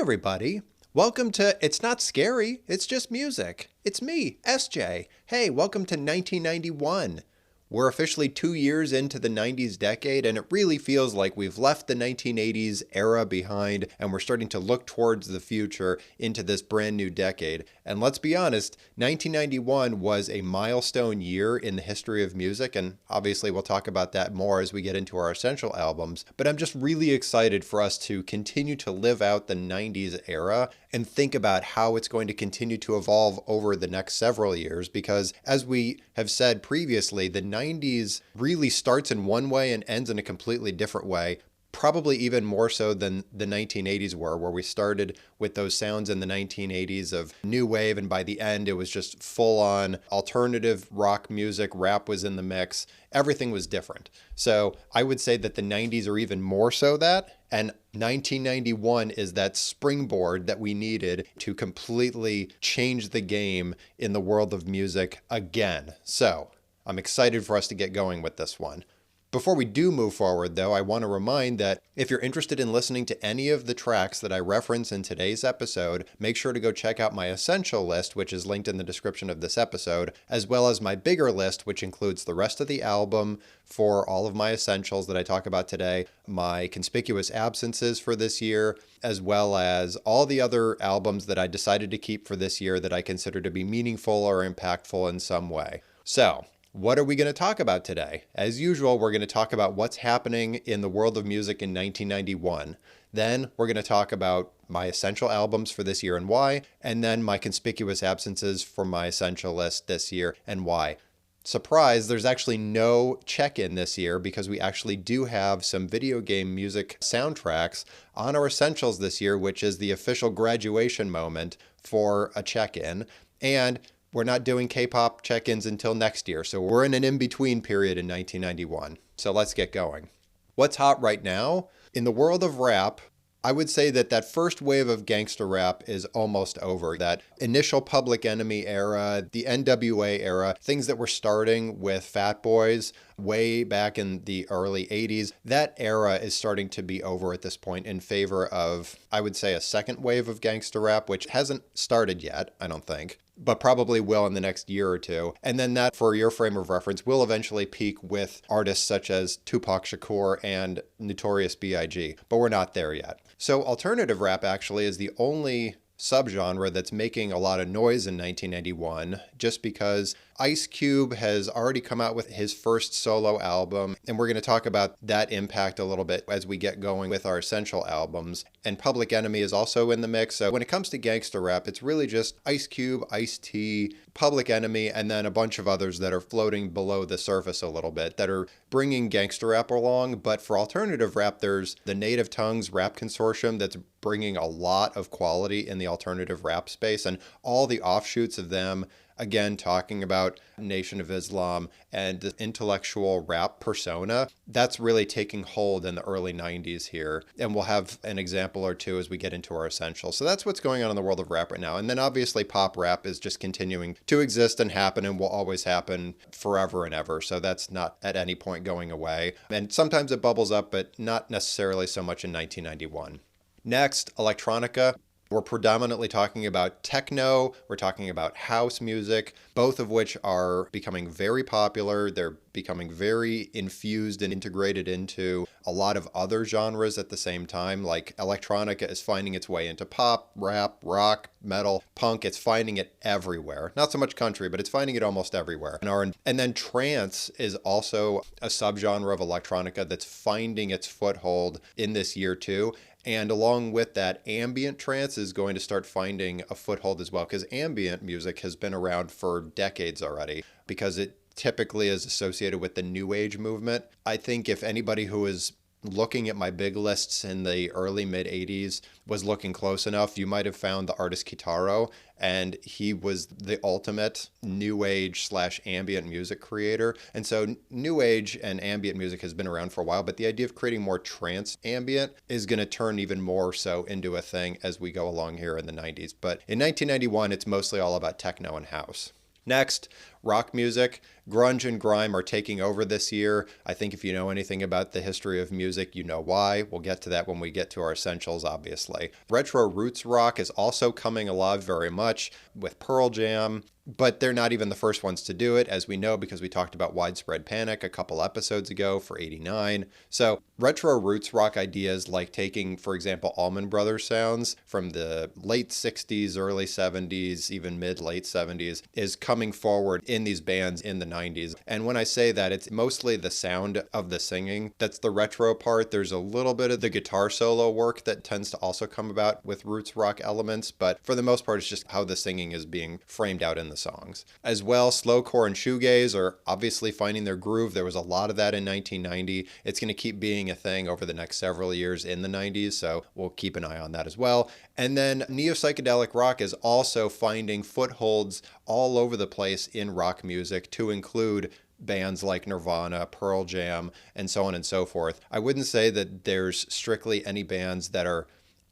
everybody. Welcome to It's Not Scary, It's Just Music. It's me, SJ. Hey, welcome to 1991. We're officially 2 years into the 90s decade, and it really feels like we've left the 1980s era behind and we're starting to look towards the future into this brand new decade. And let's be honest, 1991 was a milestone year in the history of music, and obviously we'll talk about that more as we get into our essential albums. But I'm just really excited for us to continue to live out the 90s era and think about how it's going to continue to evolve over the next several years, because as we have said previously, the 90s really starts in one way and ends in a completely different way, probably even more so than the 1980s were, where we started with those sounds in the 1980s of new wave, and by the end it was just full-on alternative rock music, rap was in the mix, everything was different. So I would say that the 90s are even more so that, and 1991 is that springboard that we needed to completely change the game in the world of music again. So I'm excited for us to get going with this one. Before we do move forward, though, I want to remind that if you're interested in listening to any of the tracks that I reference in today's episode, make sure to go check out my essential list, which is linked in the description of this episode, as well as my bigger list, which includes the rest of the album for all of my essentials that I talk about today, my conspicuous absences for this year, as well as all the other albums that I decided to keep for this year that I consider to be meaningful or impactful in some way. So, what are we going to talk about today? As usual, we're going to talk about what's happening in the world of music in 1991. Then we're going to talk about my essential albums for this year and why, and then my conspicuous absences for my essential list this year and why. Surprise, there's actually no check-in this year because we actually do have some video game music soundtracks on our essentials this year, which is the official graduation moment for a check-in. And we're not doing K-pop check-ins until next year, so we're in an in-between period in 1991. So let's get going. What's hot right now? In the world of rap, I would say that first wave of gangster rap is almost over. That initial Public Enemy era, the NWA era, things that were starting with Fat Boys way back in the early 80s, that era is starting to be over at this point in favor of, I would say, a second wave of gangster rap, which hasn't started yet, I don't think, but probably will in the next year or two. And then that, for your frame of reference, will eventually peak with artists such as Tupac Shakur and Notorious B.I.G., but we're not there yet. So alternative rap actually is the only subgenre that's making a lot of noise in 1991, just because Ice Cube has already come out with his first solo album, and we're going to talk about that impact a little bit as we get going with our essential albums. And Public Enemy is also in the mix. So when it comes to gangster rap, it's really just Ice Cube, Ice-T, Public Enemy, and then a bunch of others that are floating below the surface a little bit that are bringing gangster rap along. But for alternative rap, there's the Native Tongues Rap Consortium that's bringing a lot of quality in the alternative rap space, and all the offshoots of them, again, talking about Nation of Islam and the intellectual rap persona, that's really taking hold in the early 90s here. And we'll have an example or two as we get into our essentials. So that's what's going on in the world of rap right now. And then obviously pop rap is just continuing to exist and happen and will always happen forever and ever. So that's not at any point going away. And sometimes it bubbles up, but not necessarily so much in 1991. Next, electronica. We're predominantly talking about techno, we're talking about house music, both of which are becoming very popular. They're becoming very infused and integrated into a lot of other genres at the same time. Like electronica is finding its way into pop, rap, rock, metal, punk. It's finding it everywhere. Not so much country, but it's finding it almost everywhere. And then trance is also a subgenre of electronica that's finding its foothold in this year too. And along with that, ambient trance is going to start finding a foothold as well, because ambient music has been around for decades already, because it typically is associated with the New Age movement. I think if anybody who is looking at my big lists in the early mid 80s was looking close enough, you might have found the artist Kitaro, and he was the ultimate new age / ambient music creator. And so new age and ambient music has been around for a while, but the idea of creating more trance ambient is going to turn even more so into a thing as we go along here in the 90s. But in 1991, it's mostly all about techno and house. Next, Rock music, grunge and grime are taking over this year. I think if you know anything about the history of music, you know why. We'll get to that when we get to our essentials, obviously. Retro roots rock is also coming alive very much with Pearl Jam, but they're not even the first ones to do it, as we know, because we talked about Widespread Panic a couple episodes ago for 89. So retro roots rock ideas like taking, for example, Allman Brothers sounds from the late 60s, early 70s, even mid-late 70s, is coming forward in these bands in the 90s. And when I say that, it's mostly the sound of the singing. That's the retro part. There's a little bit of the guitar solo work that tends to also come about with roots rock elements, but for the most part, it's just how the singing is being framed out in the songs. As well, slowcore and shoegaze are obviously finding their groove. There was a lot of that in 1990. It's going to keep being a thing over the next several years in the 90s, so we'll keep an eye on that as well. And then neo-psychedelic rock is also finding footholds all over the place in rock music, to include bands like Nirvana, Pearl Jam, and so on and so forth. I wouldn't say that there's strictly any bands that are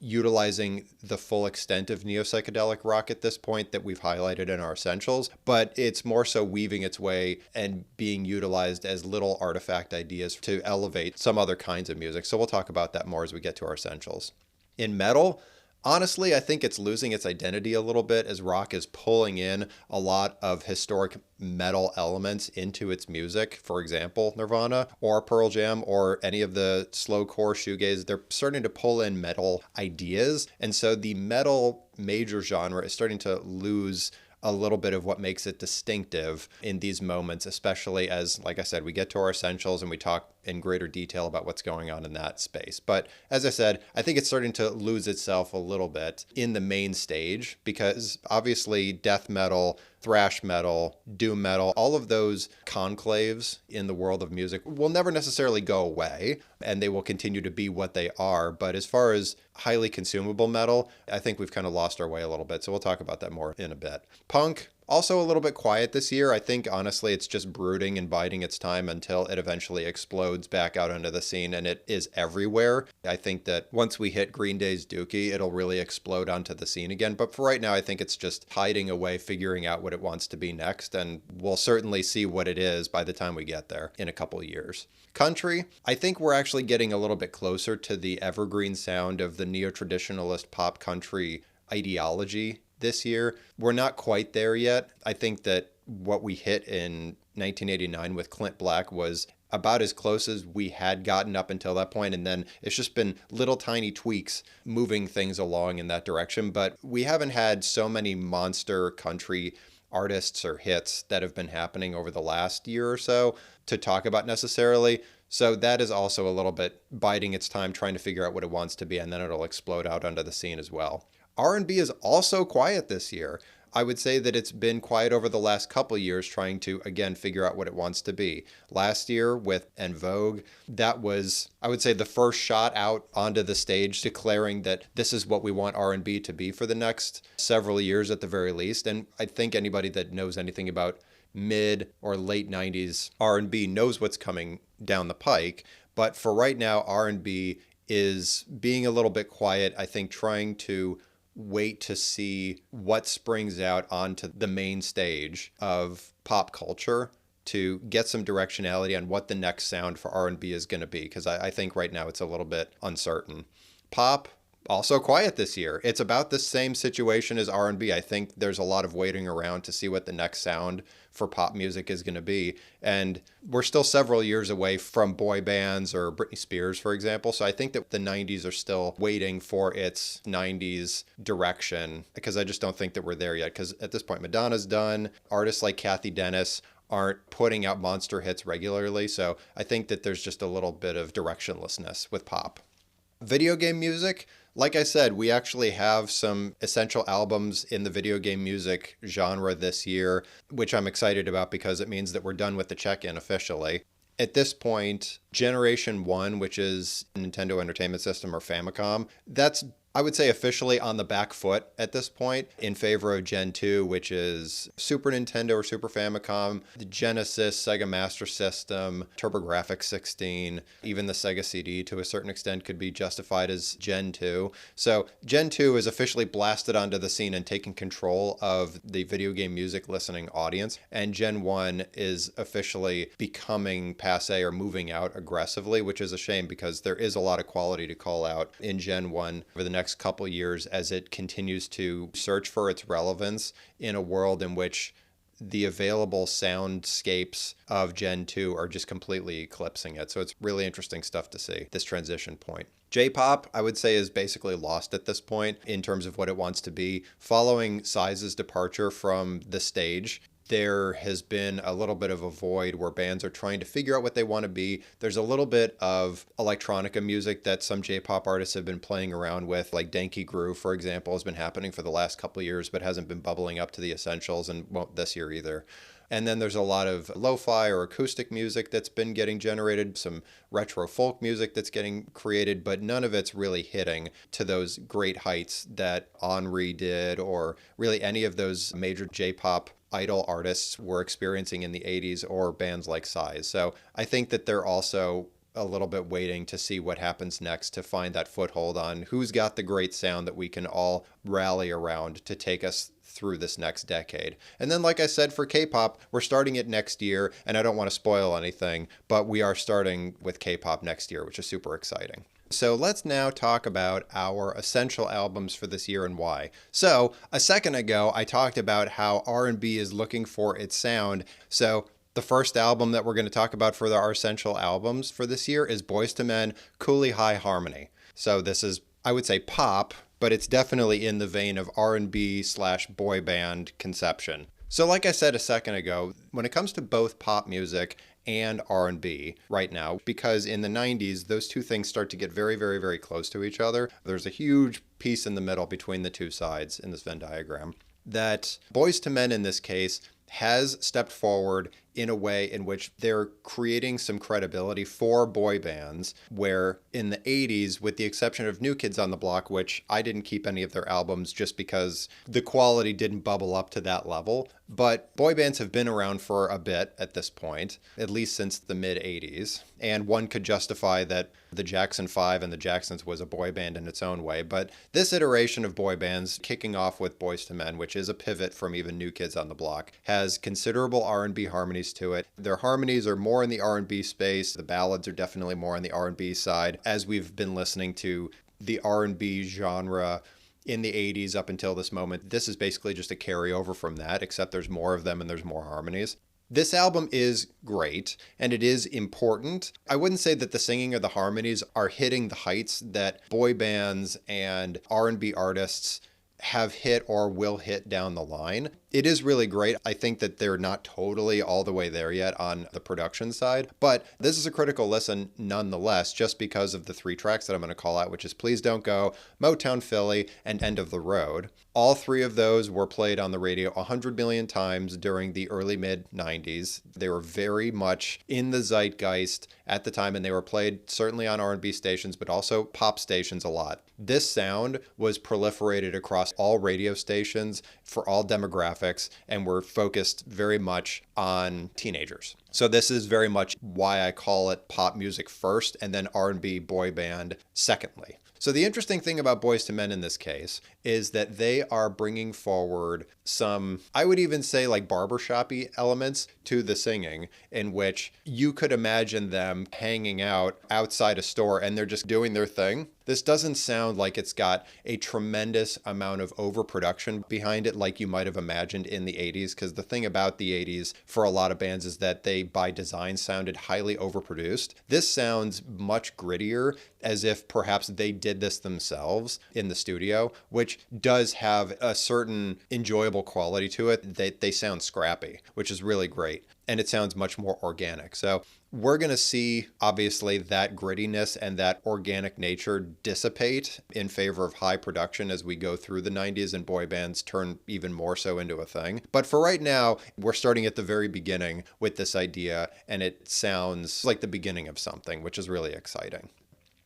utilizing the full extent of neo-psychedelic rock at this point that we've highlighted in our essentials, but it's more so weaving its way and being utilized as little artifact ideas to elevate some other kinds of music. So we'll talk about that more as we get to our essentials. In metal, honestly, I think it's losing its identity a little bit as rock is pulling in a lot of historic metal elements into its music. For example, Nirvana or Pearl Jam or any of the slowcore shoegaze, they're starting to pull in metal ideas. And so the metal major genre is starting to lose a little bit of what makes it distinctive in these moments, especially as, like I said, we get to our essentials and we talk in greater detail about what's going on in that space. But as I said, I think it's starting to lose itself a little bit in the main stage, because obviously death metal, thrash metal, doom metal, all of those conclaves in the world of music will never necessarily go away, and they will continue to be what they are. But as far as highly consumable metal, I think we've kind of lost our way a little bit. So we'll talk about that more in a bit. Punk, also a little bit quiet this year. I think, honestly, it's just brooding and biding its time until it eventually explodes back out onto the scene, and it is everywhere. I think that once we hit Green Day's Dookie, it'll really explode onto the scene again. But for right now, I think it's just hiding away, figuring out what it wants to be next, and we'll certainly see what it is by the time we get there in a couple years. Country, I think we're actually getting a little bit closer to the evergreen sound of the neo-traditionalist pop country ideology this year. We're not quite there yet. I think that what we hit in 1989 with Clint Black was about as close as we had gotten up until that point, and then it's just been little tiny tweaks moving things along in that direction. But we haven't had so many monster country artists or hits that have been happening over the last year or so to talk about necessarily. So that is also a little bit biding its time, trying to figure out what it wants to be, and then it'll explode out onto the scene as well. R&B is also quiet this year. I would say that it's been quiet over the last couple years, trying to, again, figure out what it wants to be. Last year with En Vogue, that was, I would say, the first shot out onto the stage declaring that this is what we want R&B to be for the next several years at the very least. And I think anybody that knows anything about mid or late 90s R&B knows what's coming down the pike. But for right now, R&B is being a little bit quiet, I think, trying to wait to see what springs out onto the main stage of pop culture to get some directionality on what the next sound for R&B is going to be, because I think right now it's a little bit uncertain. Pop, also quiet this year. It's about the same situation as R&B. I think there's a lot of waiting around to see what the next sound for pop music is going to be. And we're still several years away from boy bands or Britney Spears, for example. So I think that the 90s are still waiting for its 90s direction, because I just don't think that we're there yet. Because at this point, Madonna's done. Artists like Kathy Dennis aren't putting out monster hits regularly. So I think that there's just a little bit of directionlessness with pop. Video game music, like I said, we actually have some essential albums in the video game music genre this year, which I'm excited about because it means that we're done with the check-in officially. At this point, Generation 1, which is Nintendo Entertainment System or Famicom, that's I would say officially on the back foot at this point in favor of Gen 2, which is Super Nintendo or Super Famicom, the Genesis, Sega Master System, TurboGrafx 16, even the Sega CD to a certain extent could be justified as Gen 2. So Gen 2 is officially blasted onto the scene and taken control of the video game music listening audience. And Gen 1 is officially becoming passe or moving out aggressively, which is a shame because there is a lot of quality to call out in Gen 1 over the next couple years as it continues to search for its relevance in a world in which the available soundscapes of Gen 2 are just completely eclipsing it. So it's really interesting stuff to see, this transition point. J-pop, I would say, is basically lost at this point in terms of what it wants to be. Following Psy's departure from the stage, there has been a little bit of a void where bands are trying to figure out what they want to be. There's a little bit of electronica music that some J-pop artists have been playing around with, like Danky Groove, for example, has been happening for the last couple of years, but hasn't been bubbling up to the essentials and won't this year either. And then there's a lot of lo-fi or acoustic music that's been getting generated, some retro folk music that's getting created, but none of it's really hitting to those great heights that Henri did, or really any of those major J-pop idol artists were experiencing in the 80s, or bands like Psy. So I think that they're also a little bit waiting to see what happens next to find that foothold on who's got the great sound that we can all rally around to take us through this next decade. And then, like I said, for K-pop, we're starting it next year, and I don't want to spoil anything, but we are starting with K-pop next year, which is super exciting. So let's now talk about our essential albums for this year and why. So a second ago, I talked about how R&B is looking for its sound. So the first album that we're going to talk about for our essential albums for this year is Boyz II Men, Coolie High Harmony. So this is, I would say, pop, but it's definitely in the vein of R&B/boy band conception. So like I said a second ago, when it comes to both pop music and R&B right now, because in the 90s, those two things start to get very, very, very close to each other. There's a huge piece in the middle between the two sides in this Venn diagram. That Boyz II Men in this case has stepped forward in a way in which they're creating some credibility for boy bands, where in the 80s, with the exception of New Kids on the Block, which I didn't keep any of their albums just because the quality didn't bubble up to that level, but boy bands have been around for a bit at this point, at least since the mid-80s, and one could justify that the Jackson 5 and the Jacksons was a boy band in its own way, but this iteration of boy bands, kicking off with Boyz II Men, which is a pivot from even New Kids on the Block, has considerable R&B harmonies to it. Their harmonies are more in the R&B space. The ballads are definitely more on the R&B side, as we've been listening to the R&B genre in the 80s up until this moment. This is basically just a carryover from that, except there's more of them and there's more harmonies. This album is great, and it is important. I wouldn't say that the singing or the harmonies are hitting the heights that boy bands and R&B artists have hit or will hit down the line. It is really great. I think that they're not totally all the way there yet on the production side, but this is a critical listen nonetheless, just because of the three tracks that I'm going to call out, which is Please Don't Go, Motown Philly, and End of the Road. All three of those were played on the radio 100 million times during the early mid-90s. They were very much in the zeitgeist at the time, and they were played certainly on R&B stations, but also pop stations a lot. This sound was proliferated across all radio stations for all demographics, and were focused very much on teenagers. So this is very much why I call it pop music first, and then R&B boy band secondly. So the interesting thing about Boyz II Men in this case is that they are bringing forward some, I would even say, like barbershop-y elements to the singing, in which you could imagine them hanging out outside a store and they're just doing their thing. This doesn't sound like it's got a tremendous amount of overproduction behind it like you might have imagined in the 80s, because the thing about the 80s for a lot of bands is that they, by design, sounded highly overproduced. This sounds much grittier, as if perhaps they did this themselves in the studio, which does have a certain enjoyable quality to it. They sound scrappy, which is really great. And it sounds much more organic. So we're going to see, obviously, that grittiness and that organic nature dissipate in favor of high production as we go through the 90s and boy bands turn even more so into a thing. But for right now, we're starting at the very beginning with this idea, and it sounds like the beginning of something, which is really exciting.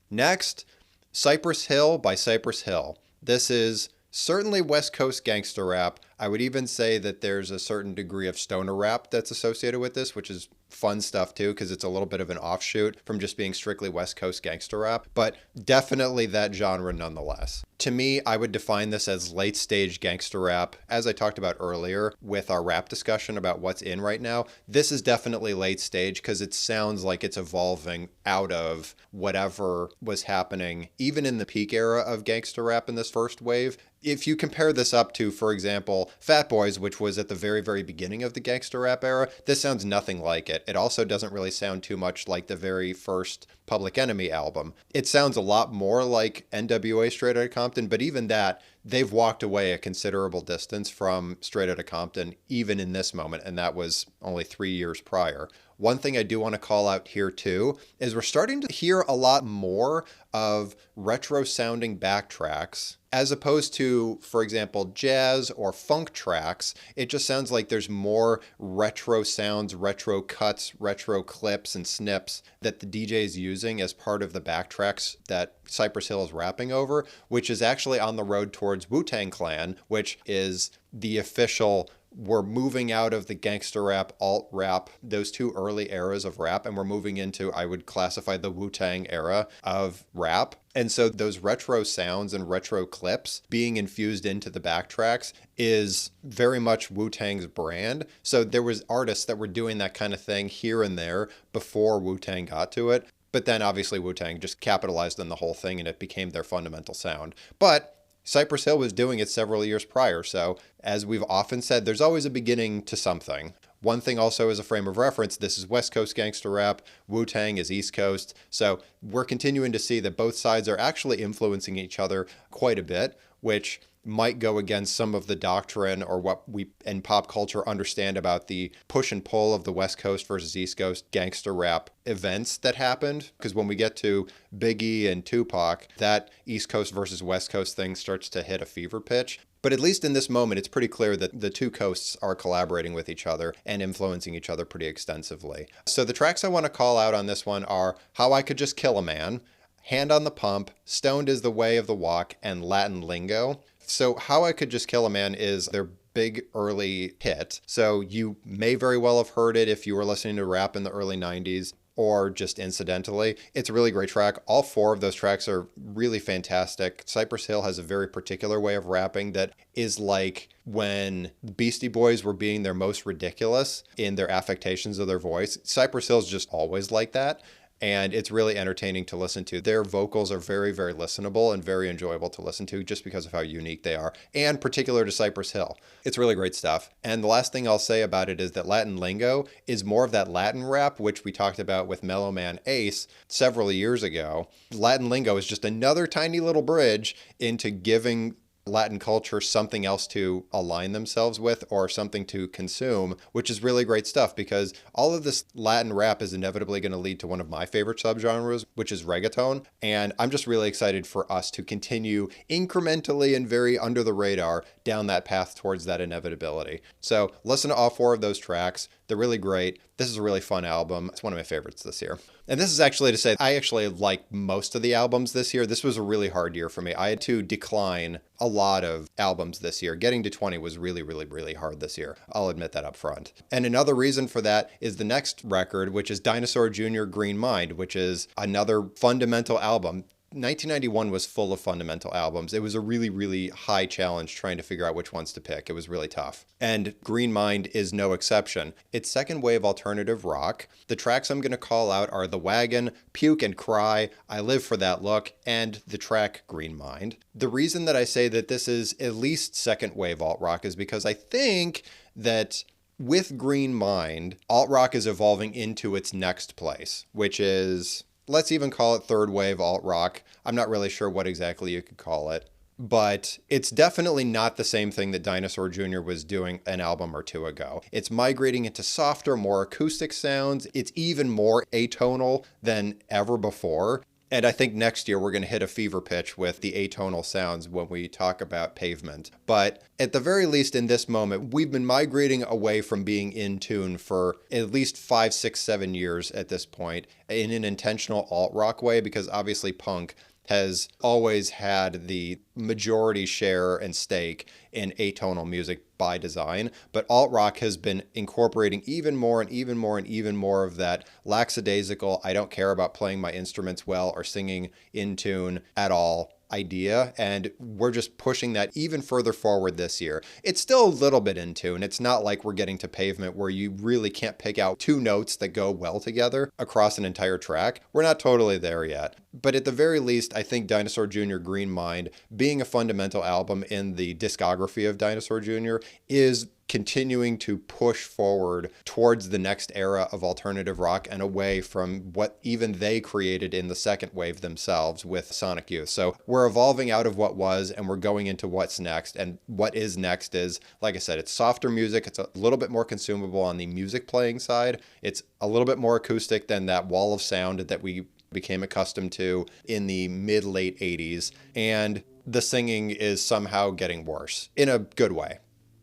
Next, Cypress Hill by Cypress Hill. This is certainly West Coast gangster rap. I would even say that there's a certain degree of stoner rap that's associated with this, which is fun stuff too, because it's a little bit of an offshoot from just being strictly West Coast gangster rap, but definitely that genre nonetheless. To me, I would define this as late stage gangster rap. As I talked about earlier with our rap discussion about what's in right now, this is definitely late stage because it sounds like it's evolving out of whatever was happening even in the peak era of gangster rap in this first wave. If you compare this up to, for example, Fat Boys, which was at the very, very beginning of the gangster rap era, this sounds nothing like it. It also doesn't really sound too much like the very first Public Enemy album. It sounds a lot more like NWA Straight Outta Compton, but even that, they've walked away a considerable distance from Straight Outta Compton, even in this moment, and that was only 3 years prior. One thing I do want to call out here too is we're starting to hear a lot more of retro sounding backtracks as opposed to, for example, jazz or funk tracks. It just sounds like there's more retro sounds, retro cuts, retro clips and snips that the DJ is using as part of the backtracks that Cypress Hill is rapping over, which is actually on the road towards Wu-Tang Clan, which is the official, we're moving out of the gangster rap, alt rap, those two early eras of rap, and we're moving into, I would classify the Wu-Tang era of rap. And so those retro sounds and retro clips being infused into the backtracks is very much Wu-Tang's brand. So there was artists that were doing that kind of thing here and there before Wu-Tang got to it. But then obviously Wu-Tang just capitalized on the whole thing and it became their fundamental sound. But Cypress Hill was doing it several years prior, so as we've often said, there's always a beginning to something. One thing also as a frame of reference, this is West Coast gangster rap, Wu-Tang is East Coast, so we're continuing to see that both sides are actually influencing each other quite a bit, which might go against some of the doctrine or what we in pop culture understand about the push and pull of the West Coast versus East Coast gangster rap events that happened. Because when we get to Biggie and Tupac, that East Coast versus West Coast thing starts to hit a fever pitch. But at least in this moment, it's pretty clear that the two coasts are collaborating with each other and influencing each other pretty extensively. So the tracks I want to call out on this one are How I Could Just Kill a Man, Hand on the Pump, Stoned is the Way of the Walk, and Latin Lingo. So How I Could Just Kill a Man is their big early hit. So you may very well have heard it if you were listening to rap in the early 90s or just incidentally. It's a really great track. All four of those tracks are really fantastic. Cypress Hill has a very particular way of rapping that is like when Beastie Boys were being their most ridiculous in their affectations of their voice. Cypress Hill's just always like that. And it's really entertaining to listen to. Their vocals are very, very listenable and very enjoyable to listen to just because of how unique they are, and particular to Cypress Hill. It's really great stuff. And the last thing I'll say about it is that Latin Lingo is more of that Latin rap, which we talked about with Mellow Man Ace several years ago. Latin Lingo is just another tiny little bridge into giving Latin culture something else to align themselves with or something to consume, which is really great stuff because all of this Latin rap is inevitably going to lead to one of my favorite subgenres, which is reggaeton. And I'm just really excited for us to continue incrementally and very under the radar down that path towards that inevitability. So listen to all four of those tracks. They're really great. This is a really fun album. It's one of my favorites this year. And this is actually to say, I actually like most of the albums this year. This was a really hard year for me. I had to decline a lot of albums this year. Getting to 20 was really, really, really hard this year. I'll admit that up front. And another reason for that is the next record, which is Dinosaur Jr. Green Mind, which is another fundamental album. 1991 was full of fundamental albums. It was a really, really high challenge trying to figure out which ones to pick. It was really tough. And Green Mind is no exception. It's second wave alternative rock. The tracks I'm going to call out are The Wagon, Puke and Cry, I Live for That Look, and the track Green Mind. The reason that I say that this is at least second wave alt rock is because I think that with Green Mind, alt rock is evolving into its next place, which is, let's even call it third wave alt rock. I'm not really sure what exactly you could call it, but it's definitely not the same thing that Dinosaur Jr. was doing an album or two ago. It's migrating into softer, more acoustic sounds. It's even more atonal than ever before. And I think next year we're going to hit a fever pitch with the atonal sounds when we talk about Pavement. But at the very least in this moment, we've been migrating away from being in tune for at least 5, 6, 7 years at this point in an intentional alt rock way, because obviously punk has always had the majority share and stake in atonal music by design, but alt-rock has been incorporating even more and even more and even more of that lackadaisical, I don't care about playing my instruments well or singing in tune at all idea, and we're just pushing that even further forward this year. It's still a little bit in tune. It's not like we're getting to Pavement where you really can't pick out two notes that go well together across an entire track. We're not totally there yet. But at the very least, I think Dinosaur Jr. Green Mind, being a fundamental album in the discography of Dinosaur Jr., is continuing to push forward towards the next era of alternative rock and away from what even they created in the second wave themselves with Sonic Youth. So we're evolving out of what was and we're going into what's next. And what is next is, like I said, it's softer music. It's a little bit more consumable on the music playing side. It's a little bit more acoustic than that wall of sound that we became accustomed to in the mid-late 80s. And the singing is somehow getting worse in a good way.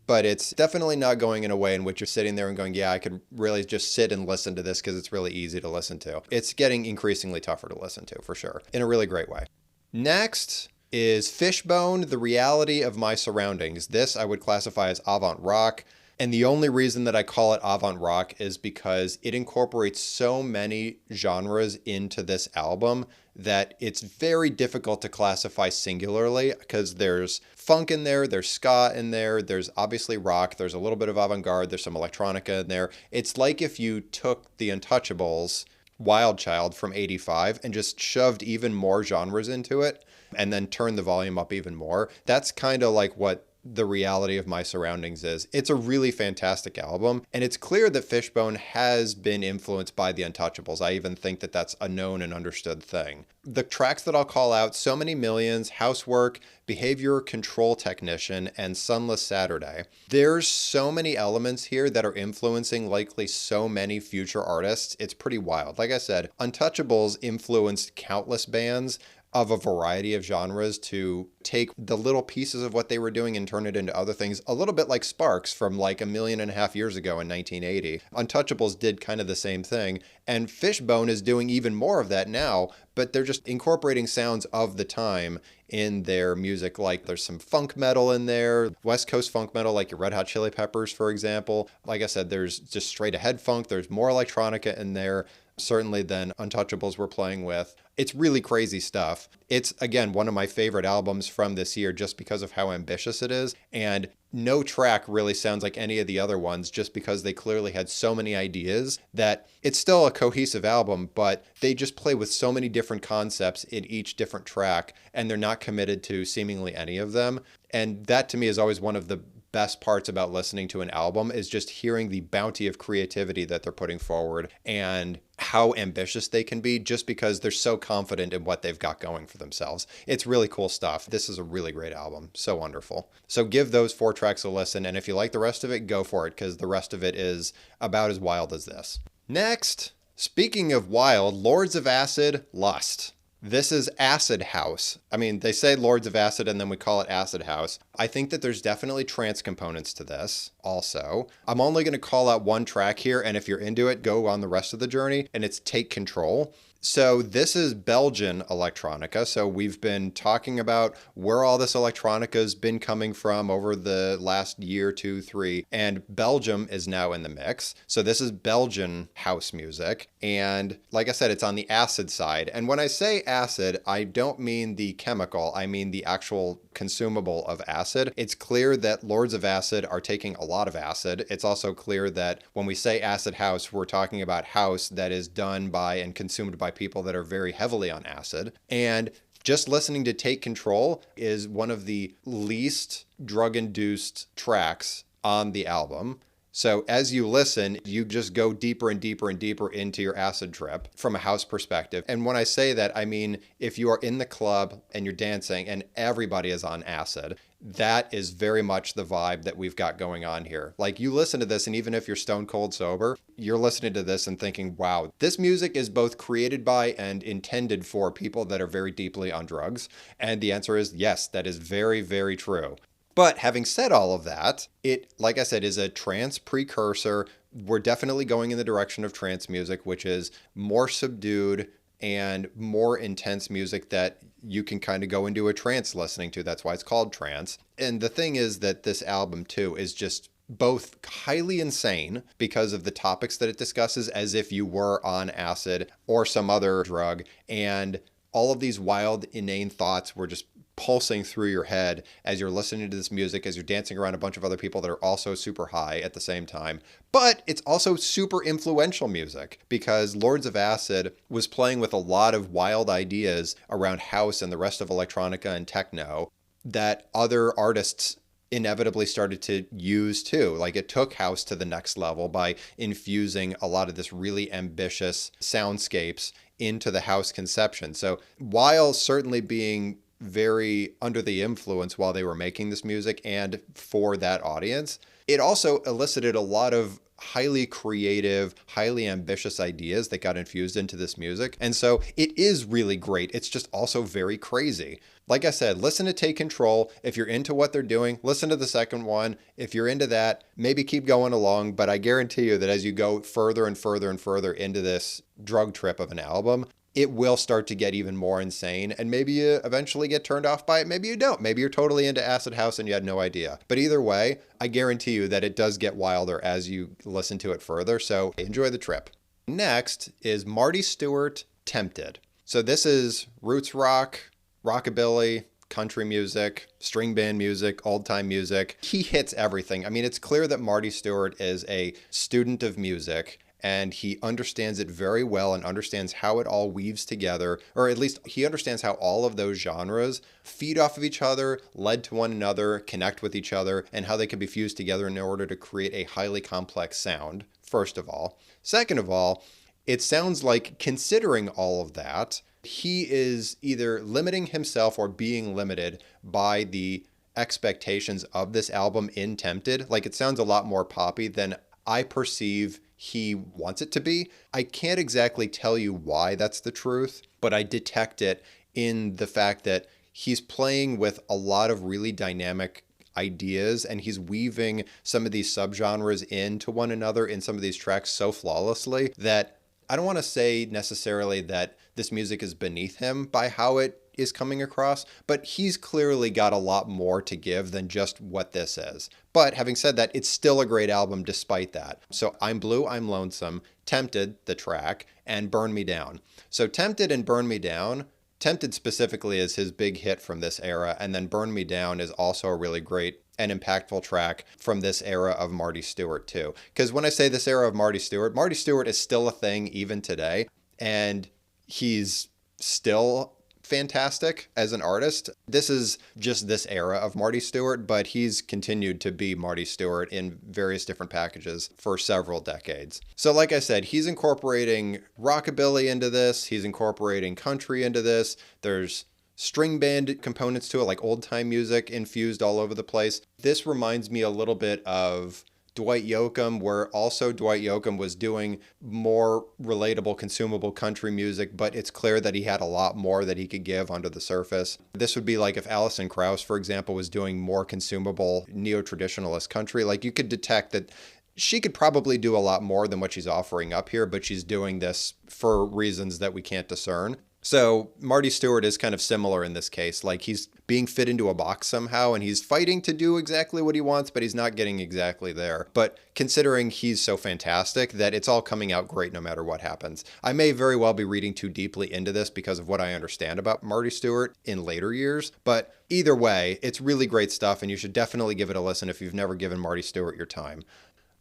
But it's definitely not going in a way in which you're sitting there and going, yeah, I could really just sit and listen to this because it's really easy to listen to. It's getting increasingly tougher to listen to, for sure, in a really great way. Next is Fishbone, The Reality of My Surroundings. This I would classify as avant rock. And the only reason that I call it avant rock is because it incorporates so many genres into this album that it's very difficult to classify singularly, because there's funk in there, there's ska in there, there's obviously rock, there's a little bit of avant-garde, there's some electronica in there. It's like if you took the Untouchables' Wild Child from 85 and just shoved even more genres into it and then turned the volume up even more. That's kind of like what The Reality of My Surroundings is. It's a really fantastic album, and it's clear that Fishbone has been influenced by the Untouchables. I even think that that's a known and understood thing. The tracks that I'll call out: So Many Millions, Housework, Behavior Control Technician, and Sunless Saturday. There's so many elements here that are influencing likely so many future artists. It's pretty wild. Like I said, Untouchables influenced countless bands of a variety of genres to take the little pieces of what they were doing and turn it into other things, a little bit like Sparks from like 1.5 million years ago in 1980. Untouchables did kind of the same thing, and Fishbone is doing even more of that now, but they're just incorporating sounds of the time in their music. Like there's some funk metal in there, West Coast funk metal, like your Red Hot Chili Peppers, for example. Like I said, there's just straight ahead funk, there's more electronica in there, certainly than Untouchables were playing with. It's really crazy stuff. It's, again, one of my favorite albums from this year just because of how ambitious it is. And no track really sounds like any of the other ones just because they clearly had so many ideas that it's still a cohesive album, but they just play with so many different concepts in each different track, and they're not committed to seemingly any of them. And that to me is always one of the best parts about listening to an album, is just hearing the bounty of creativity that they're putting forward and how ambitious they can be just because they're so confident in what they've got going for themselves. It's really cool stuff. This is a really great album. So wonderful. So give those 4 tracks a listen, and if you like the rest of it, go for it, because the rest of it is about as wild as this. Next, speaking of wild, Lords of Acid, Lust. This is Acid House. I mean, they say Lords of Acid and then we call it Acid House. I think that there's definitely trance components to this also. I'm only going to call out one track here, and if you're into it, go on the rest of the journey, and it's Take Control. So this is Belgian electronica. So we've been talking about where all this electronica has been coming from over the last year, 2, 3, and Belgium is now in the mix. So this is Belgian house music. And like I said, it's on the acid side. And when I say acid, I don't mean the chemical. I mean the actual consumable of acid. It's clear that Lords of Acid are taking a lot of acid. It's also clear that when we say acid house, we're talking about house that is done by and consumed by people that are very heavily on acid. And just listening to Take Control is one of the least drug-induced tracks on the album. So as you listen, you just go deeper and deeper and deeper into your acid trip from a house perspective. And when I say that, I mean, if you are in the club and you're dancing and everybody is on acid, that is very much the vibe that we've got going on here. Like, you listen to this, and even if you're stone cold sober, you're listening to this and thinking, wow, this music is both created by and intended for people that are very deeply on drugs. And the answer is yes, that is very, very true. But having said all of that, it, like I said, is a trance precursor. We're definitely going in the direction of trance music, which is more subdued and more intense music that you can kind of go into a trance listening to. That's why it's called trance. And the thing is that this album too is just both highly insane because of the topics that it discusses, as if you were on acid or some other drug, and all of these wild, inane thoughts were just pulsing through your head as you're listening to this music, as you're dancing around a bunch of other people that are also super high at the same time. But it's also super influential music because Lords of Acid was playing with a lot of wild ideas around house and the rest of electronica and techno that other artists inevitably started to use too. Like, it took house to the next level by infusing a lot of this really ambitious soundscapes into the house conception. So while certainly being very under the influence while they were making this music and for that audience, it also elicited a lot of highly creative, highly ambitious ideas that got infused into this music. And so it is really great. It's just also very crazy. Like I said, listen to Take Control. If you're into what they're doing, listen to the second one. If you're into that, maybe keep going along. But I guarantee you that as you go further and further and further into this drug trip of an album, it will start to get even more insane, and maybe you eventually get turned off by it. Maybe you don't. Maybe you're totally into acid house and you had no idea. But either way, I guarantee you that it does get wilder as you listen to it further. So enjoy the trip. Next is Marty Stuart, Tempted. So this is roots rock, rockabilly, country music, string band music, old time music. He hits everything. I mean, it's clear that Marty Stuart is a student of music, and he understands it very well and understands how it all weaves together, or at least he understands how all of those genres feed off of each other, lead to one another, connect with each other, and how they can be fused together in order to create a highly complex sound, first of all. Second of all, it sounds like, considering all of that, he is either limiting himself or being limited by the expectations of this album in Tempted. Like, it sounds a lot more poppy than I perceive he wants it to be. I can't exactly tell you why that's the truth, but I detect it in the fact that he's playing with a lot of really dynamic ideas, and he's weaving some of these subgenres into one another in some of these tracks so flawlessly that I don't want to say necessarily that this music is beneath him by how it is coming across, but he's clearly got a lot more to give than just what this is. But having said that, it's still a great album despite that. So I'm Blue, I'm Lonesome, Tempted, the track, and Burn Me Down. So Tempted and Burn Me Down, Tempted specifically is his big hit from this era, and then Burn Me Down is also a really great and impactful track from this era of Marty Stuart too. Because when I say this era of Marty Stuart is still a thing even today, and he's still fantastic as an artist. This is just this era of Marty Stuart, but he's continued to be Marty Stuart in various different packages for several decades. So like I said, he's incorporating rockabilly into this. He's incorporating country into this. There's string band components to it, like old time music infused all over the place. This reminds me a little bit of Dwight Yoakam, where also Dwight Yoakam was doing more relatable, consumable country music, but it's clear that he had a lot more that he could give under the surface. This would be like if Alison Krauss, for example, was doing more consumable neo-traditionalist country. Like, you could detect that she could probably do a lot more than what she's offering up here, but she's doing this for reasons that we can't discern. So Marty Stuart is kind of similar in this case. Like, he's being fit into a box somehow, and he's fighting to do exactly what he wants, but he's not getting exactly there. But considering he's so fantastic, that it's all coming out great no matter what happens. I may very well be reading too deeply into this because of what I understand about Marty Stuart in later years, but either way, it's really great stuff, and you should definitely give it a listen if you've never given Marty Stuart your time.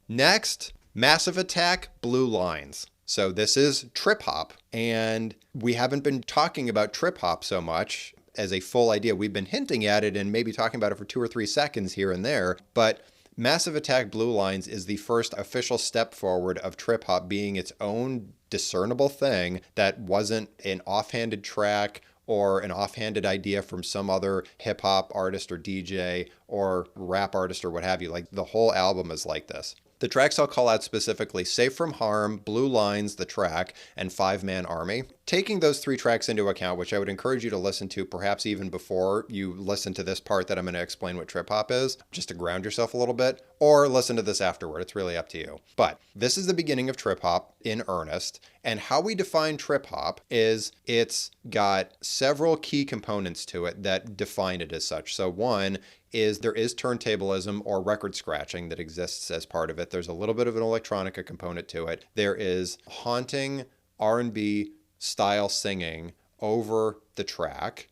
Next, Massive Attack, Blue Lines. So this is trip hop, and we haven't been talking about trip hop so much as a full idea. We've been hinting at it and maybe talking about it for 2 or 3 seconds here and there, but Massive Attack Blue Lines is the first official step forward of trip hop being its own discernible thing that wasn't an offhanded track or an offhanded idea from some other hip hop artist or DJ or rap artist or what have you. Like the whole album is like this. The tracks I'll call out specifically: Safe from Harm, Blue Lines, the track, and Five Man Army. Taking those 3 tracks into account, which I would encourage you to listen to perhaps even before you listen to this part that I'm going to explain what trip hop is, just to ground yourself a little bit, or listen to this afterward. It's really up to you. But this is the beginning of trip hop in earnest. And how we define trip hop is it's got several key components to it that define it as such. So one is there is turntablism or record scratching that exists as part of it. There's a little bit of an electronica component to it. There is haunting R&B style singing over the track.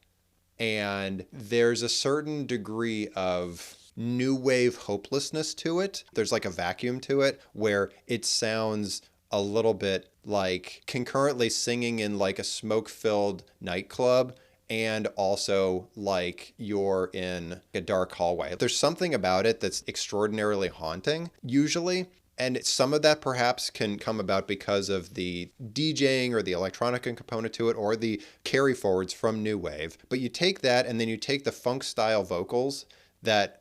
And there's a certain degree of new wave hopelessness to it. There's like a vacuum to it where it sounds a little bit like concurrently singing in like a smoke-filled nightclub and also like you're in a dark hallway. There's something about it that's extraordinarily haunting, usually. And some of that perhaps can come about because of the DJing or the electronica component to it or the carry forwards from new wave. But you take that and then you take the funk style vocals that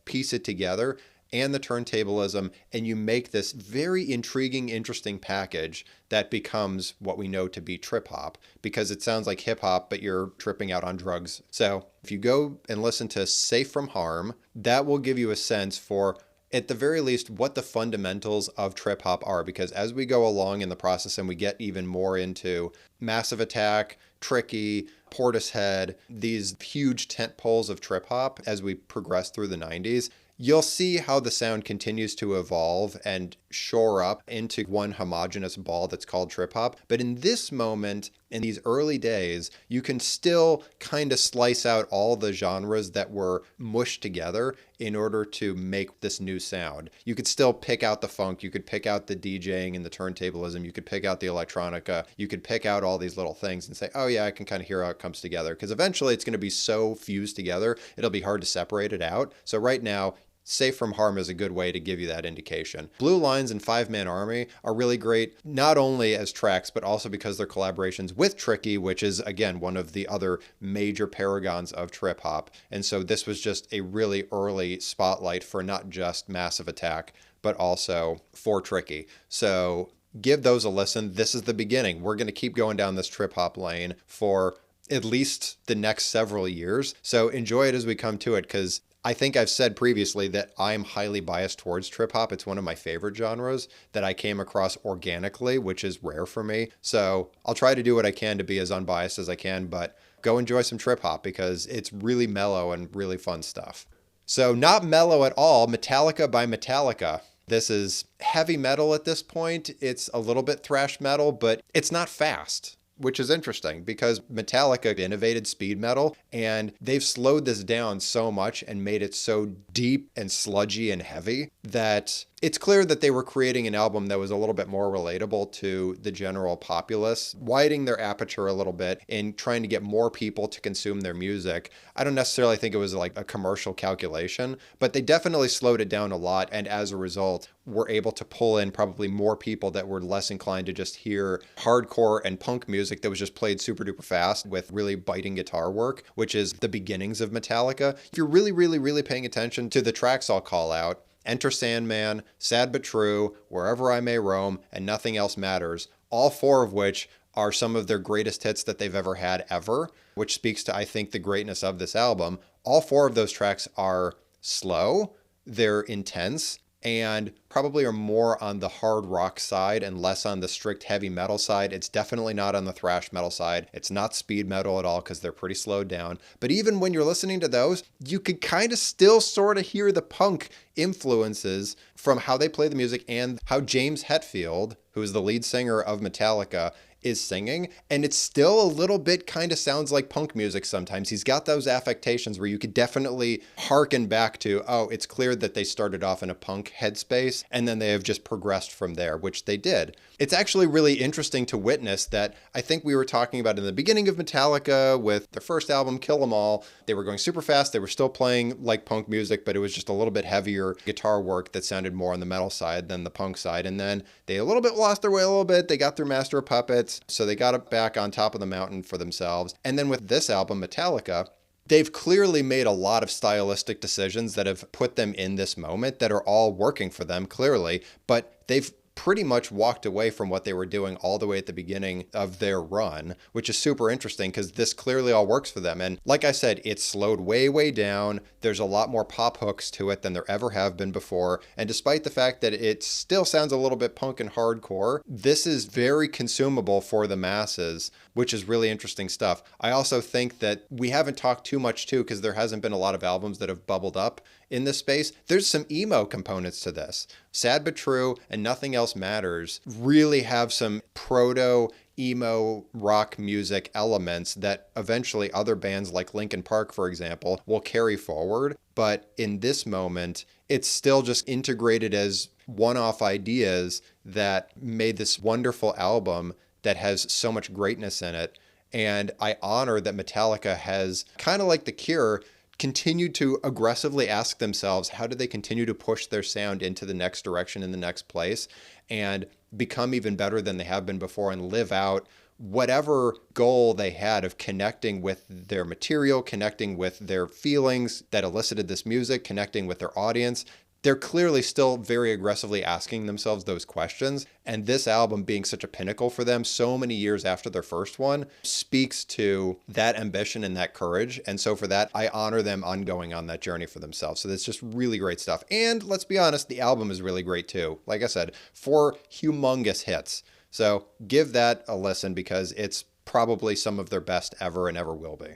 piece it together and the turntablism, and you make this very intriguing, interesting package that becomes what we know to be trip hop, because it sounds like hip hop, but you're tripping out on drugs. So if you go and listen to Safe from Harm, that will give you a sense for, at the very least, what the fundamentals of trip hop are, because as we go along in the process and we get even more into Massive Attack, Tricky, Portishead, these huge tent poles of trip hop as we progress through the 90s, you'll see how the sound continues to evolve and shore up into one homogeneous ball that's called trip hop. But in this moment, in these early days, you can still kind of slice out all the genres that were mushed together in order to make this new sound. You could still pick out the funk, you could pick out the DJing and the turntablism, you could pick out the electronica, you could pick out all these little things and say, oh yeah, I can kind of hear how it comes together. Because eventually it's going to be so fused together, it'll be hard to separate it out. So right now, Safe from Harm is a good way to give you that indication. Blue Lines and Five Man Army are really great, not only as tracks, but also because they're collaborations with Tricky, which is, again, one of the other major paragons of trip hop. And so this was just a really early spotlight for not just Massive Attack, but also for Tricky. So give those a listen. This is the beginning. We're going to keep going down this trip hop lane for at least the next several years. So enjoy it as we come to it, because I think I've said previously that I'm highly biased towards trip hop. It's one of my favorite genres that I came across organically, which is rare for me. So I'll try to do what I can to be as unbiased as I can, but go enjoy some trip hop because it's really mellow and really fun stuff. So not mellow at all, Metallica by Metallica. This is heavy metal at this point. It's a little bit thrash metal, but it's not fast, which is interesting because Metallica innovated speed metal and they've slowed this down so much and made it so deep and sludgy and heavy that it's clear that they were creating an album that was a little bit more relatable to the general populace, widening their aperture a little bit and trying to get more people to consume their music. I don't necessarily think it was like a commercial calculation, but they definitely slowed it down a lot. And as a result, were able to pull in probably more people that were less inclined to just hear hardcore and punk music that was just played super duper fast with really biting guitar work, which is the beginnings of Metallica. If you're really, really, really paying attention to the tracks I'll call out, Enter Sandman, Sad But True, Wherever I May Roam, and Nothing Else Matters, all 4 of which are some of their greatest hits that they've ever had ever, which speaks to, I think, the greatness of this album. All 4 of those tracks are slow, they're intense, and probably are more on the hard rock side and less on the strict heavy metal side. It's definitely not on the thrash metal side. It's not speed metal at all because they're pretty slowed down. But even when you're listening to those, you could kind of still sort of hear the punk influences from how they play the music and how James Hetfield, who is the lead singer of Metallica, is singing, and it still a little bit kind of sounds like punk music sometimes. He's got those affectations where you could definitely hearken back to, oh, it's clear that they started off in a punk headspace and then they have just progressed from there, which they did. It's actually really interesting to witness that. I think we were talking about in the beginning of Metallica with their first album, Kill 'Em All. They were going super fast. They were still playing like punk music, but it was just a little bit heavier guitar work that sounded more on the metal side than the punk side. And then they a little bit lost their way a little bit. They got through Master of Puppets, so they got it back on top of the mountain for themselves. And then with this album, Metallica, they've clearly made a lot of stylistic decisions that have put them in this moment that are all working for them, clearly, but they've pretty much walked away from what they were doing all the way at the beginning of their run, which is super interesting because this clearly all works for them. And like I said, it's slowed way, way down. There's a lot more pop hooks to it than there ever have been before. And despite the fact that it still sounds a little bit punk and hardcore, this is very consumable for the masses, which is really interesting stuff. I also think that we haven't talked too much too, because there hasn't been a lot of albums that have bubbled up in this space. There's some emo components to this. Sad But True and Nothing Else Matters really have some proto emo rock music elements that eventually other bands like Linkin Park, for example, will carry forward. But in this moment, it's still just integrated as one-off ideas that made this wonderful album that has so much greatness in it. And I honor that Metallica has, kind of like The Cure, continued to aggressively ask themselves, how do they continue to push their sound into the next direction, in the next place, and become even better than they have been before, and live out whatever goal they had of connecting with their material, connecting with their feelings that elicited this music, connecting with their audience. They're clearly still very aggressively asking themselves those questions. And this album being such a pinnacle for them so many years after their first one speaks to that ambition and that courage. And so for that, I honor them on going on that journey for themselves. So that's just really great stuff. And let's be honest, the album is really great too. Like I said, 4 humongous hits. So give that a listen because it's probably some of their best ever and ever will be.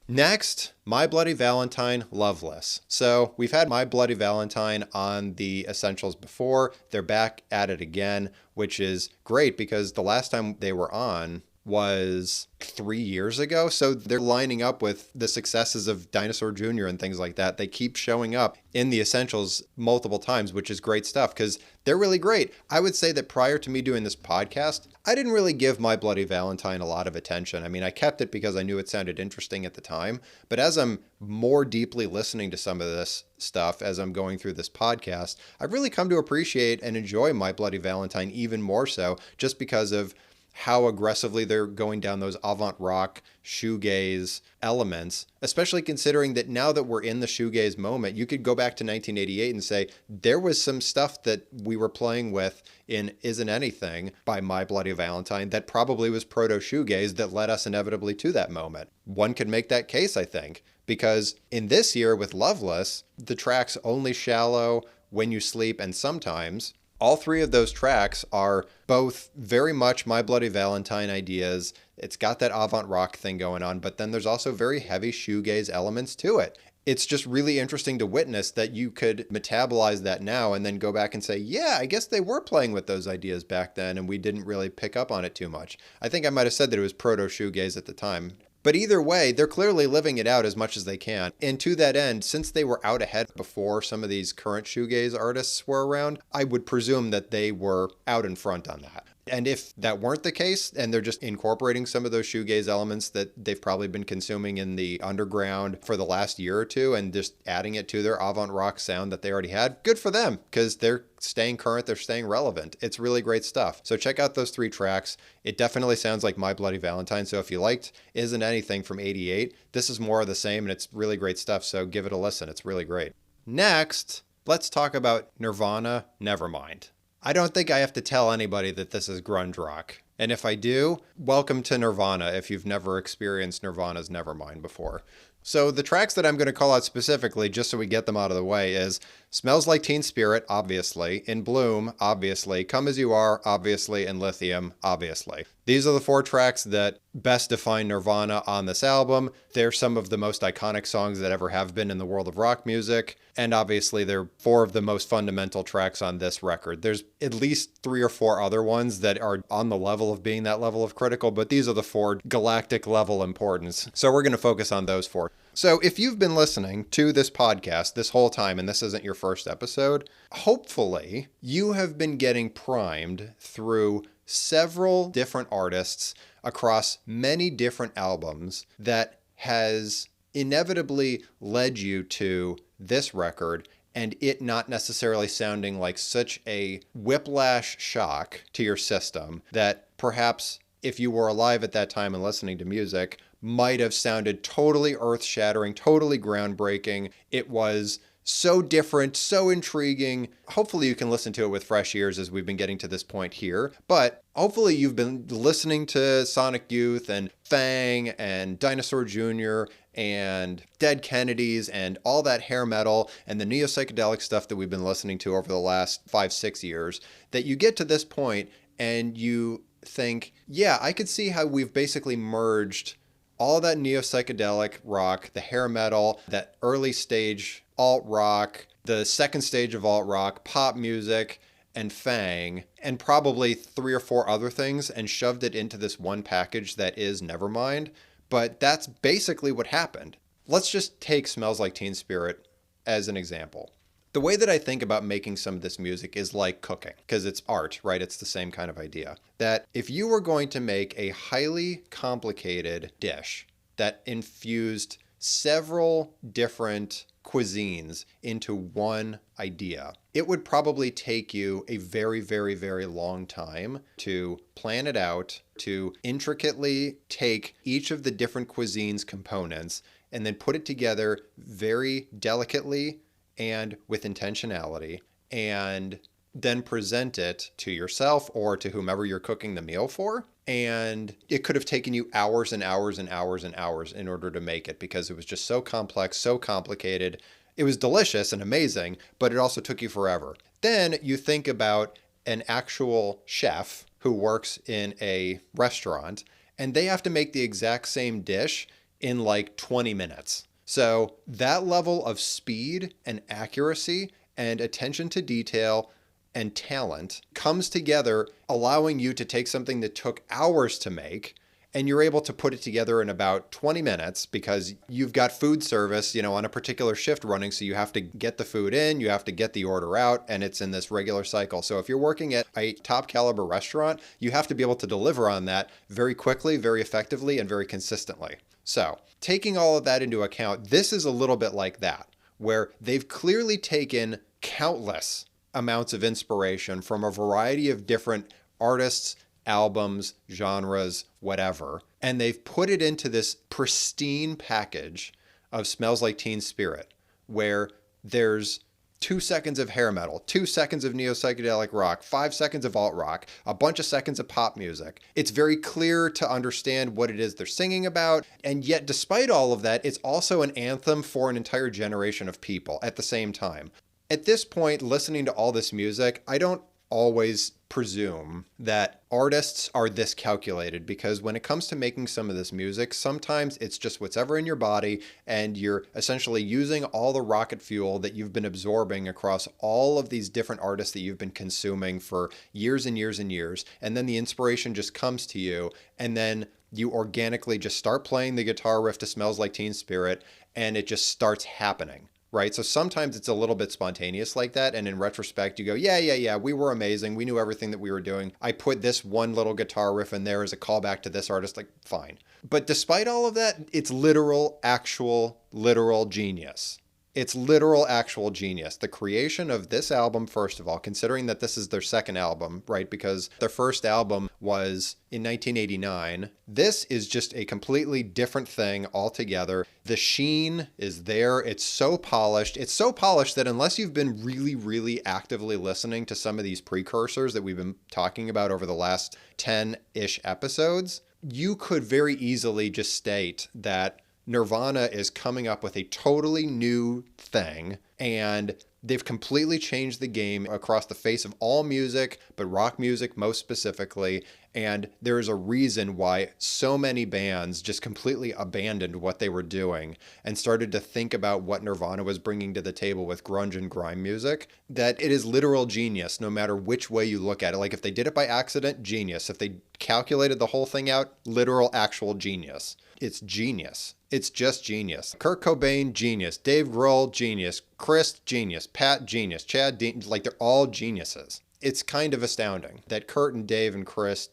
Next, My Bloody Valentine, Loveless. So we've had My Bloody Valentine on the Essentials before. They're back at it again, which is great because the last time they were on was 3 years ago. So they're lining up with the successes of Dinosaur Jr. and things like that. They keep showing up in the Essentials multiple times, which is great stuff because they're really great. I would say that prior to me doing this podcast, I didn't really give My Bloody Valentine a lot of attention. I mean, I kept it because I knew it sounded interesting at the time. But as I'm more deeply listening to some of this stuff, as I'm going through this podcast, I've really come to appreciate and enjoy My Bloody Valentine even more so, just because of how aggressively they're going down those avant rock shoegaze elements, especially considering that now that we're in the shoegaze moment, you could go back to 1988 and say there was some stuff that we were playing with in Isn't Anything by My Bloody Valentine that probably was proto shoegaze that led us inevitably to that moment. One could make that case, I think, because in this year with Loveless, the tracks Only Shallow, When You Sleep, and Sometimes, all 3 of those tracks are both very much My Bloody Valentine ideas. It's got that avant rock thing going on, but then there's also very heavy shoegaze elements to it. It's just really interesting to witness that you could metabolize that now and then go back and say, yeah, I guess they were playing with those ideas back then and we didn't really pick up on it too much. I think I might have said that it was proto shoegaze at the time. But either way, they're clearly living it out as much as they can. And to that end, since they were out ahead before some of these current shoegaze artists were around, I would presume that they were out in front on that. And if that weren't the case, and they're just incorporating some of those shoegaze elements that they've probably been consuming in the underground for the last year or two and just adding it to their avant rock sound that they already had, good for them, because they're staying current, they're staying relevant. It's really great stuff. So check out those 3 tracks. It definitely sounds like My Bloody Valentine. So if you liked Isn't Anything from 88, this is more of the same and it's really great stuff. So give it a listen. It's really great. Next, let's talk about Nirvana, Nevermind. I don't think I have to tell anybody that this is grunge rock. And if I do, welcome to Nirvana if you've never experienced Nirvana's Nevermind before. So the tracks that I'm going to call out specifically, just so we get them out of the way, is Smells Like Teen Spirit, obviously, In Bloom, obviously, Come As You Are, obviously, and Lithium, obviously. These are the 4 tracks that best define Nirvana on this album. They're some of the most iconic songs that ever have been in the world of rock music. And obviously, they're 4 of the most fundamental tracks on this record. There's at least 3 or 4 other ones that are on the level of being that level of critical, but these are the 4 galactic level importance. So we're going to focus on those 4. So if you've been listening to this podcast this whole time, and this isn't your first episode, hopefully you have been getting primed through several different artists across many different albums that has inevitably led you to this record and it not necessarily sounding like such a whiplash shock to your system that perhaps if you were alive at that time and listening to music, might have sounded totally earth-shattering, totally groundbreaking. It was so different, so intriguing. Hopefully you can listen to it with fresh ears as we've been getting to this point here. But hopefully you've been listening to Sonic Youth and Fang and Dinosaur Jr. and Dead Kennedys and all that hair metal and the neo-psychedelic stuff that we've been listening to over the last 5-6 years, that you get to this point and you think, yeah, I could see how we've basically merged all that neo-psychedelic rock, the hair metal, that early stage alt-rock, the second stage of alt-rock, pop music, and Fang, and probably 3 or 4 other things, and shoved it into this one package that is Nevermind. But that's basically what happened. Let's just take Smells Like Teen Spirit as an example. The way that I think about making some of this music is like cooking, because it's art, right? It's the same kind of idea. That if you were going to make a highly complicated dish that infused several different cuisines into one idea, it would probably take you a very, very, very long time to plan it out, to intricately take each of the different cuisines' components and then put it together very delicately and with intentionality, and then present it to yourself or to whomever you're cooking the meal for. And it could have taken you hours and hours and hours and hours in order to make it, because it was just so complex, so complicated. It was delicious and amazing, but it also took you forever. Then you think about an actual chef who works in a restaurant, and they have to make the exact same dish in like 20 minutes. So that level of speed and accuracy and attention to detail and talent comes together, allowing you to take something that took hours to make, and you're able to put it together in about 20 minutes because you've got food service, on a particular shift running. So you have to get the food in, you have to get the order out, and it's in this regular cycle. So if you're working at a top caliber restaurant, you have to be able to deliver on that very quickly, very effectively, and very consistently. So taking all of that into account, this is a little bit like that, where they've clearly taken countless amounts of inspiration from a variety of different artists, albums, genres, whatever, and they've put it into this pristine package of Smells Like Teen Spirit, where there's 2 seconds of hair metal, 2 seconds of neo-psychedelic rock, 5 seconds of alt-rock, a bunch of seconds of pop music. It's very clear to understand what it is they're singing about, and yet despite all of that, it's also an anthem for an entire generation of people at the same time. At this point, listening to all this music, I don't always presume that artists are this calculated, because when it comes to making some of this music, sometimes it's just whatever in your body, and you're essentially using all the rocket fuel that you've been absorbing across all of these different artists that you've been consuming for years and years and years, and then the inspiration just comes to you, and then you organically just start playing the guitar riff to Smells Like Teen Spirit, and it just starts happening. Right? So sometimes it's a little bit spontaneous like that. And in retrospect, you go, yeah, we were amazing. We knew everything that we were doing. I put this one little guitar riff in there as a callback to this artist, like, fine. But despite all of that, it's literal, actual, literal genius. It's literal, actual genius. The creation of this album, first of all, considering that this is their second album, right? Because their first album was in 1989. This is just a completely different thing altogether. The sheen is there. It's so polished. It's so polished that unless you've been really, really actively listening to some of these precursors that we've been talking about over the last 10-ish episodes, you could very easily just state that Nirvana is coming up with a totally new thing, and they've completely changed the game across the face of all music, but rock music most specifically. And there is a reason why so many bands just completely abandoned what they were doing and started to think about what Nirvana was bringing to the table with grunge and grime music, that it is literal genius no matter which way you look at it. Like if they did it by accident, genius. If they calculated the whole thing out, literal actual genius. It's genius. It's just genius. Kurt Cobain, genius. Dave Grohl, genius. Chris, genius. Pat, genius. Chad, like they're all geniuses. It's kind of astounding that Kurt and Dave and Chris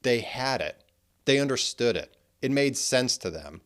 they had it. They understood it. It made sense to them.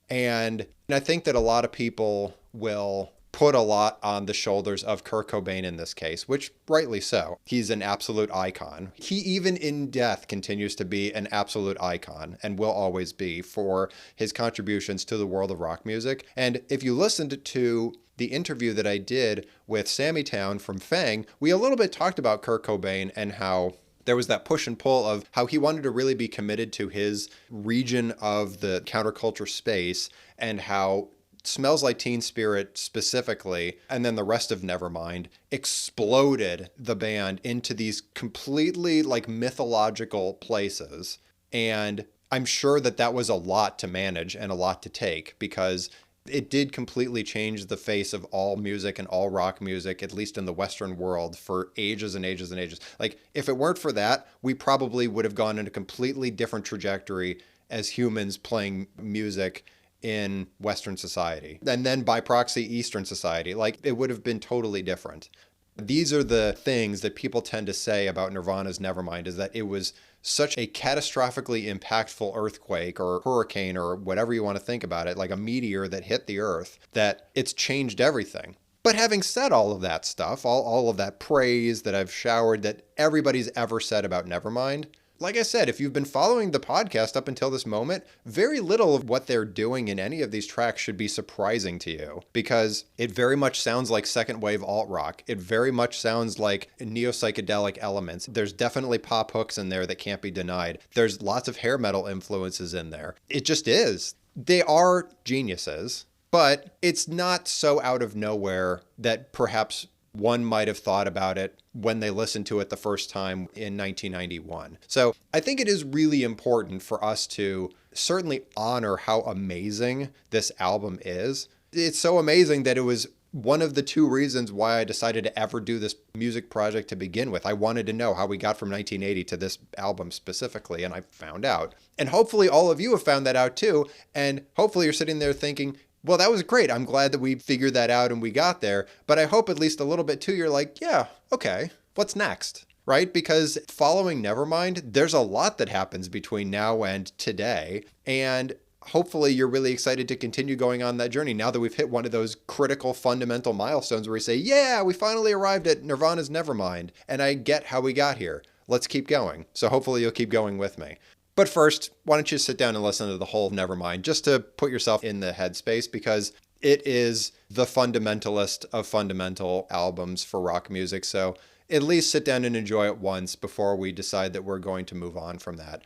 And I think that a lot of people will put a lot on the shoulders of Kurt Cobain in this case, which rightly so. He's an absolute icon. He even in death continues to be an absolute icon and will always be for his contributions to the world of rock music. And if you listened to the interview that I did with Sammy Town from Fang, we a little bit talked about Kurt Cobain and how there was that push and pull of how he wanted to really be committed to his region of the counterculture space, and how Smells Like Teen Spirit specifically, and then the rest of Nevermind, exploded the band into these completely like mythological places. And I'm sure that that was a lot to manage and a lot to take, because it did completely change the face of all music and all rock music, at least in the Western world, for ages and ages and ages. Like, if it weren't for that, we probably would have gone in a completely different trajectory as humans playing music in Western society, and then by proxy Eastern society. Like, it would have been totally different. These are the things that people tend to say about Nirvana's Nevermind, is that it was such a catastrophically impactful earthquake or hurricane or whatever you want to think about it, like a meteor that hit the earth, that it's changed everything. But having said all of that stuff, all of that praise that I've showered that everybody's ever said about Nevermind, like I said, if you've been following the podcast up until this moment, very little of what they're doing in any of these tracks should be surprising to you, because it very much sounds like second wave alt rock. It very much sounds like neo-psychedelic elements. There's definitely pop hooks in there that can't be denied. There's lots of hair metal influences in there. It just is. They are geniuses, but it's not so out of nowhere that perhaps one might have thought about it when they listened to it the first time in 1991. So I think it is really important for us to certainly honor how amazing this album is. It's so amazing that it was one of the two reasons why I decided to ever do this music project to begin with. I wanted to know how we got from 1980 to this album specifically, and I found out. And hopefully all of you have found that out too, and hopefully you're sitting there thinking, well, that was great. I'm glad that we figured that out and we got there. But I hope at least a little bit too, you're like, yeah, okay, what's next? Right? Because following Nevermind, there's a lot that happens between now and today. And hopefully you're really excited to continue going on that journey now that we've hit one of those critical fundamental milestones where we say, yeah, we finally arrived at Nirvana's Nevermind. And I get how we got here. Let's keep going. So hopefully you'll keep going with me. But first, why don't you sit down and listen to the whole Nevermind, just to put yourself in the headspace, because it is the fundamentalist of fundamental albums for rock music. So at least sit down and enjoy it once before we decide that we're going to move on from that,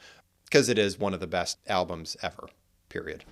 because it is one of the best albums ever, period.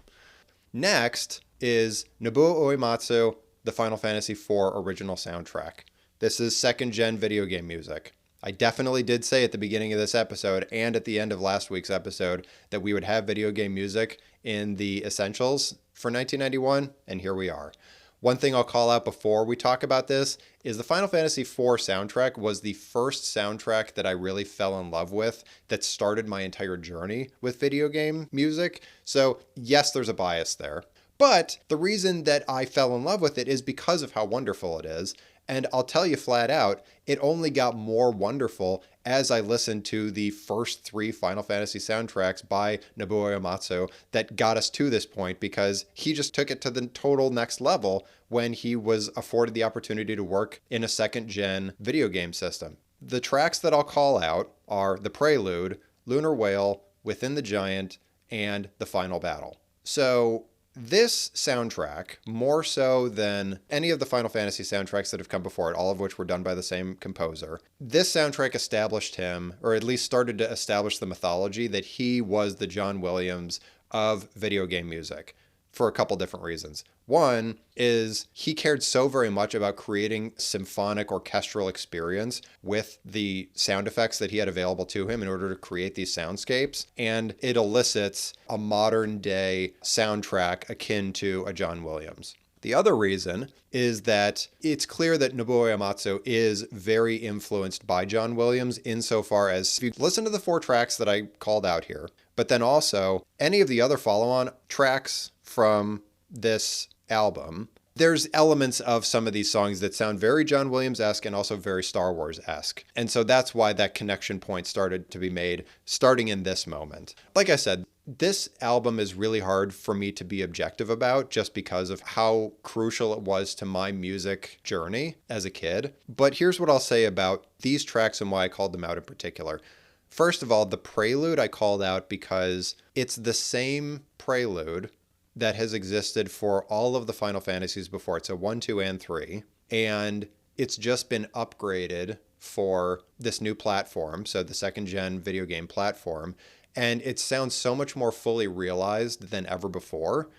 Next is Nobuo Uematsu, the Final Fantasy IV original soundtrack. This is second-gen video game music. I definitely did say at the beginning of this episode and at the end of last week's episode that we would have video game music in the essentials for 1991, and here we are. One thing I'll call out before we talk about this is the Final Fantasy IV soundtrack was the first soundtrack that I really fell in love with that started my entire journey with video game music. So yes, there's a bias there. But the reason that I fell in love with it is because of how wonderful it is. And I'll tell you flat out, it only got more wonderful as I listened to the first three Final Fantasy soundtracks by Nobuo Uematsu that got us to this point, because he just took it to the total next level when he was afforded the opportunity to work in a second-gen video game system. The tracks that I'll call out are The Prelude, Lunar Whale, Within the Giant, and The Final Battle. So this soundtrack, more so than any of the Final Fantasy soundtracks that have come before it, all of which were done by the same composer, this soundtrack established him, or at least started to establish the mythology that he was the John Williams of video game music, for a couple different reasons. One is he cared so very much about creating symphonic orchestral experience with the sound effects that he had available to him in order to create these soundscapes, and it elicits a modern day soundtrack akin to a John Williams. The other reason is that it's clear that Nobuo Uematsu is very influenced by John Williams insofar as, if you listen to the four tracks that I called out here, but then also any of the other follow-on tracks from this album, there's elements of some of these songs that sound very John Williams-esque and also very Star Wars-esque. And so that's why that connection point started to be made starting in this moment. Like I said, This album is really hard for me to be objective about just because of how crucial it was to my music journey as a kid. But here's what I'll say about these tracks and why I called them out in particular. First of all, the prelude I called out because it's the same prelude that has existed for all of the Final Fantasies before it. So 1, 2, and 3. And it's just been upgraded for this new platform, so the second gen video game platform. And it sounds so much more fully realized than ever before.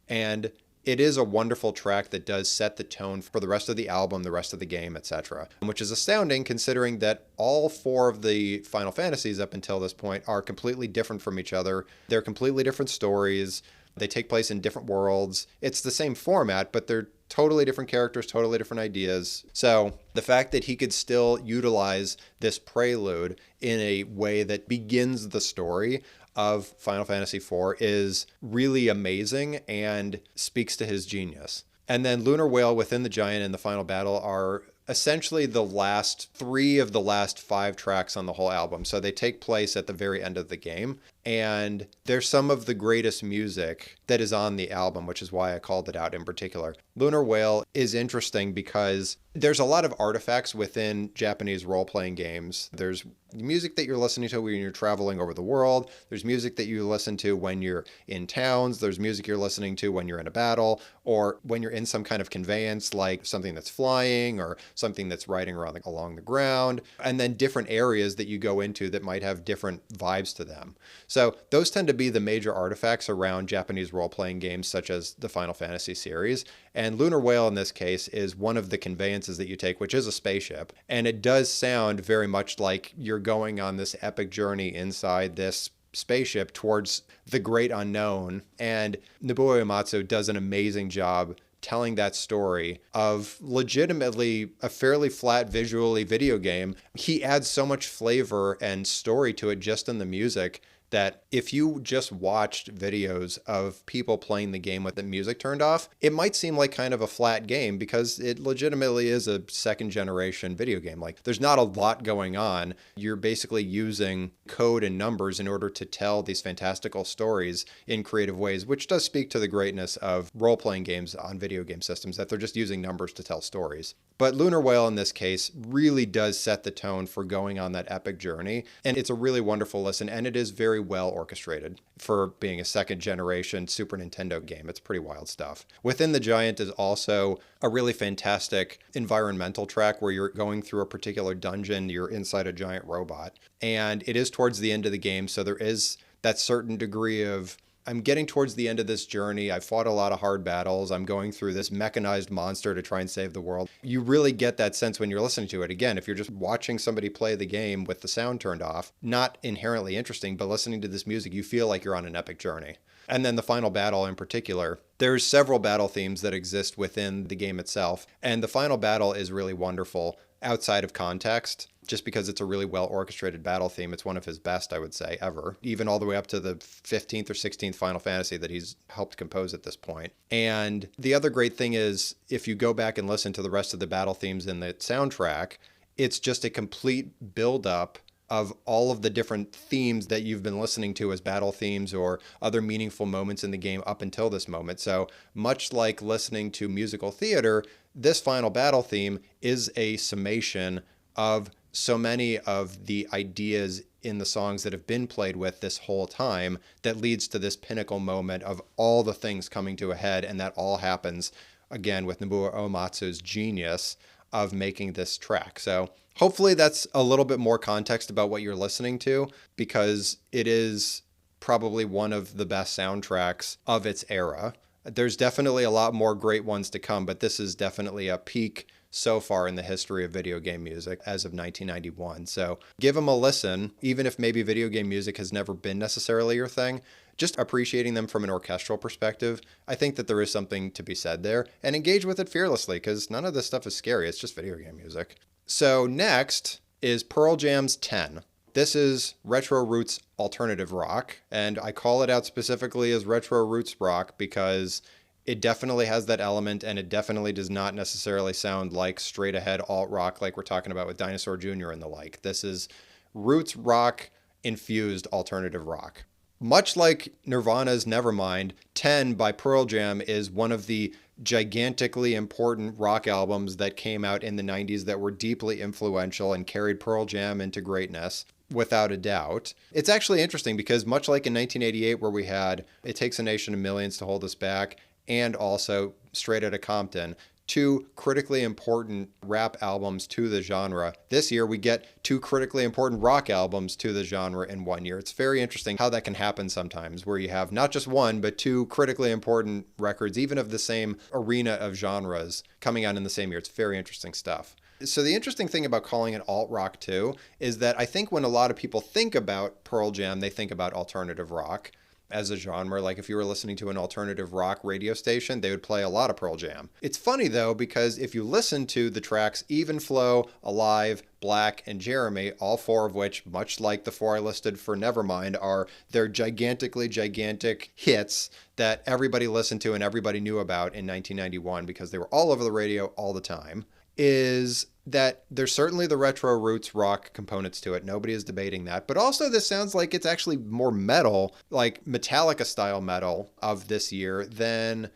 And it is a wonderful track that does set the tone for the rest of the album, the rest of the game, etc. Which is astounding considering that all 4 of the Final Fantasies up until this point are completely different from each other. They're completely different stories. They take place in different worlds. It's the same format, but they're totally different characters, totally different ideas. So the fact that he could still utilize this prelude in a way that begins the story of Final Fantasy IV is really amazing and speaks to his genius. And then Lunar Whale within the Giant and the final battle are essentially the last 3 of the last 5 tracks on the whole album. So they take place at the very end of the game. And there's some of the greatest music that is on the album, which is why I called it out in particular. Lunar Whale is interesting because there's a lot of artifacts within Japanese role-playing games. There's music that you're listening to when you're traveling over the world. There's music that you listen to when you're in towns. There's music you're listening to when you're in a battle or when you're in some kind of conveyance, like something that's flying or something that's riding around along the ground. And then different areas that you go into that might have different vibes to them. So those tend to be the major artifacts around Japanese role-playing games such as the Final Fantasy series. And Lunar Whale in this case is one of the conveyances that you take, which is a spaceship. And it does sound very much like you're going on this epic journey inside this spaceship towards the great unknown. And Nobuo Uematsu does an amazing job telling that story of legitimately a fairly flat visually video game. He adds so much flavor and story to it just in the music that if you just watched videos of people playing the game with the music turned off, it might seem like kind of a flat game because it legitimately is a second generation video game. Like there's not a lot going on. You're basically using code and numbers in order to tell these fantastical stories in creative ways, which does speak to the greatness of role-playing games on video game systems, that they're just using numbers to tell stories. But Lunar Whale in this case really does set the tone for going on that epic journey. And it's a really wonderful listen, and it is very well orchestrated for being a second generation Super Nintendo game. It's pretty wild stuff. Within the Giant is also a really fantastic environmental track where you're going through a particular dungeon, you're inside a giant robot. And it is towards the end of the game, so there is that certain degree of I'm getting towards the end of this journey. I fought a lot of hard battles. I'm going through this mechanized monster to try and save the world. You really get that sense when you're listening to it. Again, if you're just watching somebody play the game with the sound turned off, not inherently interesting, but listening to this music, you feel like you're on an epic journey. And then the final battle in particular, there's several battle themes that exist within the game itself. And the final battle is really wonderful outside of context, just because it's a really well orchestrated battle theme. It's one of his best, I would say, ever, even all the way up to the 15th or 16th Final Fantasy that he's helped compose at this point. And the other great thing is, if you go back and listen to the rest of the battle themes in the soundtrack, it's just a complete build-up of all of the different themes that you've been listening to as battle themes or other meaningful moments in the game up until this moment. So much like listening to musical theater, this final battle theme is a summation of so many of the ideas in the songs that have been played with this whole time that leads to this pinnacle moment of all the things coming to a head. And that all happens, again, with Nobuo Uematsu's genius of making this track. So hopefully that's a little bit more context about what you're listening to, because it is probably one of the best soundtracks of its era. There's definitely a lot more great ones to come, but this is definitely a peak so far in the history of video game music as of 1991. So give them a listen, even if maybe video game music has never been necessarily your thing. Just appreciating them from an orchestral perspective, I think that there is something to be said there, and engage with it fearlessly, because none of this stuff is scary. It's just video game music. So next is Pearl Jam's 10. This is retro roots alternative rock, and I call it out specifically as retro roots rock because it definitely has that element, and it definitely does not necessarily sound like straight ahead alt rock like we're talking about with Dinosaur Jr. and the like. This is roots rock infused alternative rock. Much like Nirvana's Nevermind, 10 by Pearl Jam is one of the gigantically important rock albums that came out in the 90s that were deeply influential and carried Pearl Jam into greatness, without a doubt. It's actually interesting because much like in 1988 where we had It Takes a Nation of Millions to Hold Us Back and also Straight Outta Compton, two critically important rap albums to the genre. This year, we get two critically important rock albums to the genre in one year. It's very interesting how that can happen sometimes, where you have not just one, but two critically important records, even of the same arena of genres, coming out in the same year. It's very interesting stuff. So the interesting thing about calling it alt rock too is that I think when a lot of people think about Pearl Jam, they think about alternative rock as a genre. Like if you were listening to an alternative rock radio station, they would play a lot of Pearl Jam. It's funny though, because if you listen to the tracks Even Flow, Alive, Black, and Jeremy, all four of which, much like the four I listed for Nevermind, are their gigantic hits that everybody listened to and everybody knew about in 1991 because they were all over the radio all the time, is that there's certainly the retro roots rock components to it. Nobody is debating that. But also this sounds like it's actually more metal, like Metallica style metal of this year than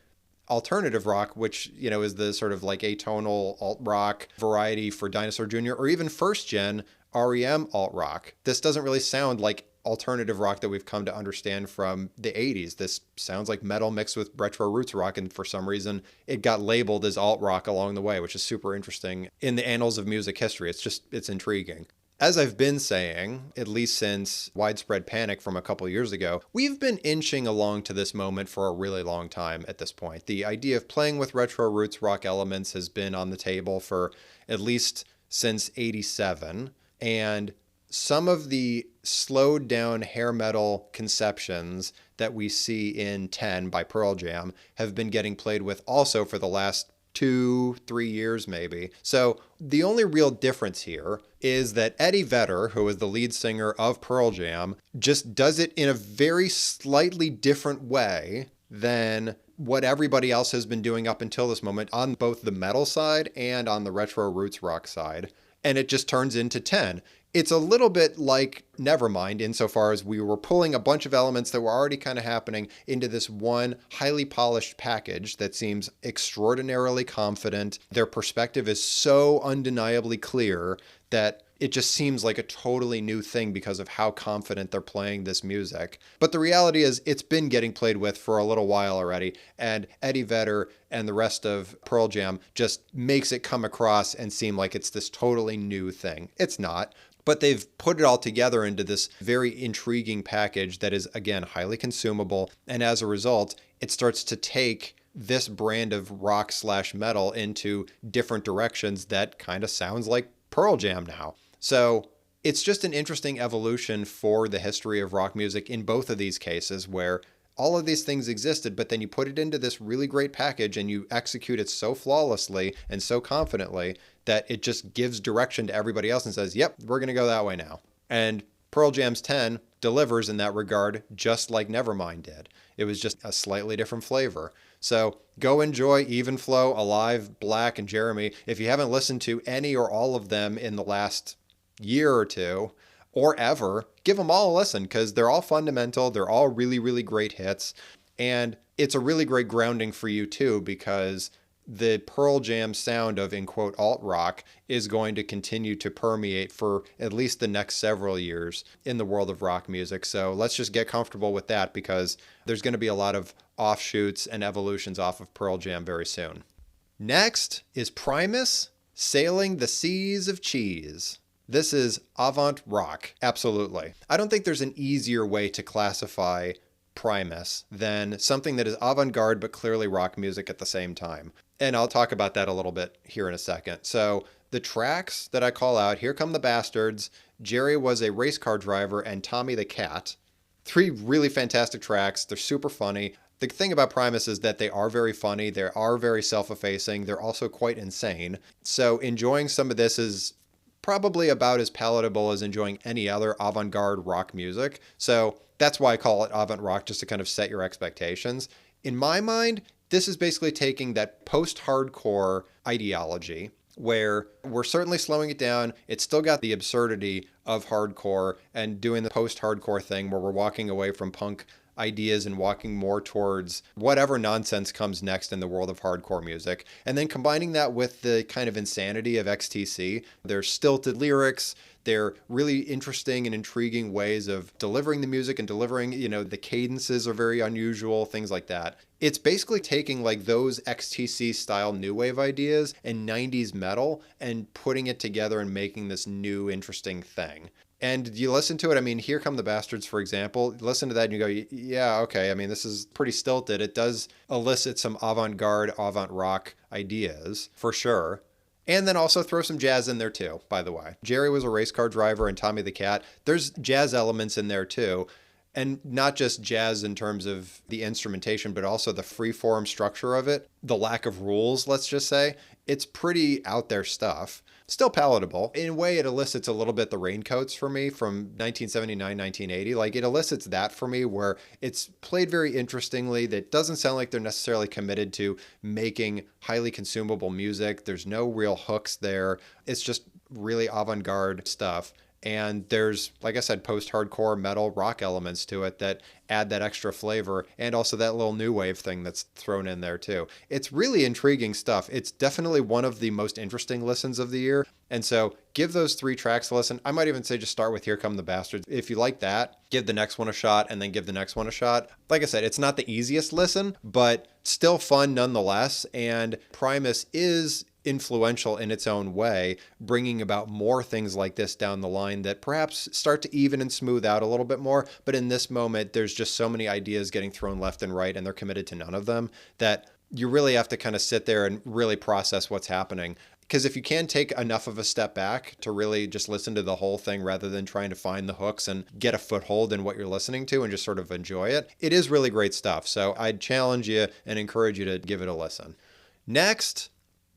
alternative rock, which, you know, is the sort of like atonal alt rock variety for Dinosaur Jr. or even first gen REM alt rock. This doesn't really sound like alternative rock that we've come to understand from the 80s. This sounds like metal mixed with retro roots rock, and for some reason it got labeled as alt rock along the way, which is super interesting in the annals of music history. It's intriguing. As I've been saying, at least since Widespread Panic from a couple years ago, we've been inching along to this moment for a really long time at this point. The idea of playing with retro roots rock elements has been on the table for at least since 87, and some of the slowed down hair metal conceptions that we see in 10 by Pearl Jam have been getting played with also for the last 2-3 years maybe. So the only real difference here is that Eddie Vedder, who is the lead singer of Pearl Jam, just does it in a very slightly different way than what everybody else has been doing up until this moment on both the metal side and on the retro roots rock side. And it just turns into 10. It's a little bit like Nevermind insofar as we were pulling a bunch of elements that were already kind of happening into this one highly polished package that seems extraordinarily confident. Their perspective is so undeniably clear that it just seems like a totally new thing because of how confident they're playing this music. But the reality is it's been getting played with for a little while already, and Eddie Vedder and the rest of Pearl Jam just makes it come across and seem like it's this totally new thing. It's not. But they've put it all together into this very intriguing package that is, again, highly consumable. And as a result, it starts to take this brand of rock/metal into different directions that kind of sounds like Pearl Jam now. So it's just an interesting evolution for the history of rock music in both of these cases, where all of these things existed, but then you put it into this really great package and you execute it so flawlessly and so confidently that it just gives direction to everybody else and says, yep, we're going to go that way now. And Pearl Jam's 10 delivers in that regard, just like Nevermind did. It was just a slightly different flavor. So go enjoy Even Flow, Alive, Black, and Jeremy. If you haven't listened to any or all of them in the last year or two, or ever, give them all a listen because they're all fundamental. They're all really, really great hits. And it's a really great grounding for you too, because the Pearl Jam sound of, in quote, alt rock is going to continue to permeate for at least the next several years in the world of rock music. So let's just get comfortable with that because there's going to be a lot of offshoots and evolutions off of Pearl Jam very soon. Next is Primus, Sailing the Seas of Cheese. This is avant rock, absolutely. I don't think there's an easier way to classify Primus than something that is avant-garde but clearly rock music at the same time. And I'll talk about that a little bit here in a second. So the tracks that I call out, Here Come the Bastards, Jerry Was a Race Car Driver, and Tommy the Cat. 3 really fantastic tracks. They're super funny. The thing about Primus is that they are very funny. They are very self-effacing. They're also quite insane. So enjoying some of this is probably about as palatable as enjoying any other avant-garde rock music. So that's why I call it avant rock, just to kind of set your expectations. In my mind, this is basically taking that post-hardcore ideology, where we're certainly slowing it down. It's still got the absurdity of hardcore and doing the post-hardcore thing where we're walking away from punk ideas and walking more towards whatever nonsense comes next in the world of hardcore music. And then combining that with the kind of insanity of XTC. There's stilted lyrics. They're really interesting and intriguing ways of delivering the music and delivering, the cadences are very unusual, things like that. It's basically taking like those XTC style new wave ideas and 90s metal and putting it together and making this new interesting thing. And you listen to it, I mean, Here Come the Bastards, for example, listen to that and you go, yeah, okay, I mean, this is pretty stilted. It does elicit some avant-garde, avant-rock ideas, for sure. And then also throw some jazz in there too, by the way. Jerry Was a Race Car Driver and Tommy the Cat. There's jazz elements in there too. And not just jazz in terms of the instrumentation, but also the free-form structure of it. The lack of rules, let's just say. It's pretty out there stuff. Still palatable. In a way, it elicits a little bit the Raincoats for me from 1979, 1980. Like, it elicits that for me where it's played very interestingly. That doesn't sound like they're necessarily committed to making highly consumable music. There's no real hooks there. It's just really avant-garde stuff. And there's, like I said, post-hardcore metal rock elements to it that add that extra flavor, and also that little new wave thing that's thrown in there too. It's really intriguing stuff. It's definitely one of the most interesting listens of the year. And so give those 3 tracks a listen. I might even say just start with Here Come the Bastards. If you like that, give the next one a shot and then give the next one a shot. Like I said, it's not the easiest listen, but still fun nonetheless. And Primus is influential in its own way, bringing about more things like this down the line that perhaps start to even and smooth out a little bit more. But in this moment, there's just so many ideas getting thrown left and right, and they're committed to none of them, that you really have to kind of sit there and really process what's happening. Because if you can take enough of a step back to really just listen to the whole thing rather than trying to find the hooks and get a foothold in what you're listening to and just sort of enjoy it, it is really great stuff. So I'd challenge you and encourage you to give it a listen. Next,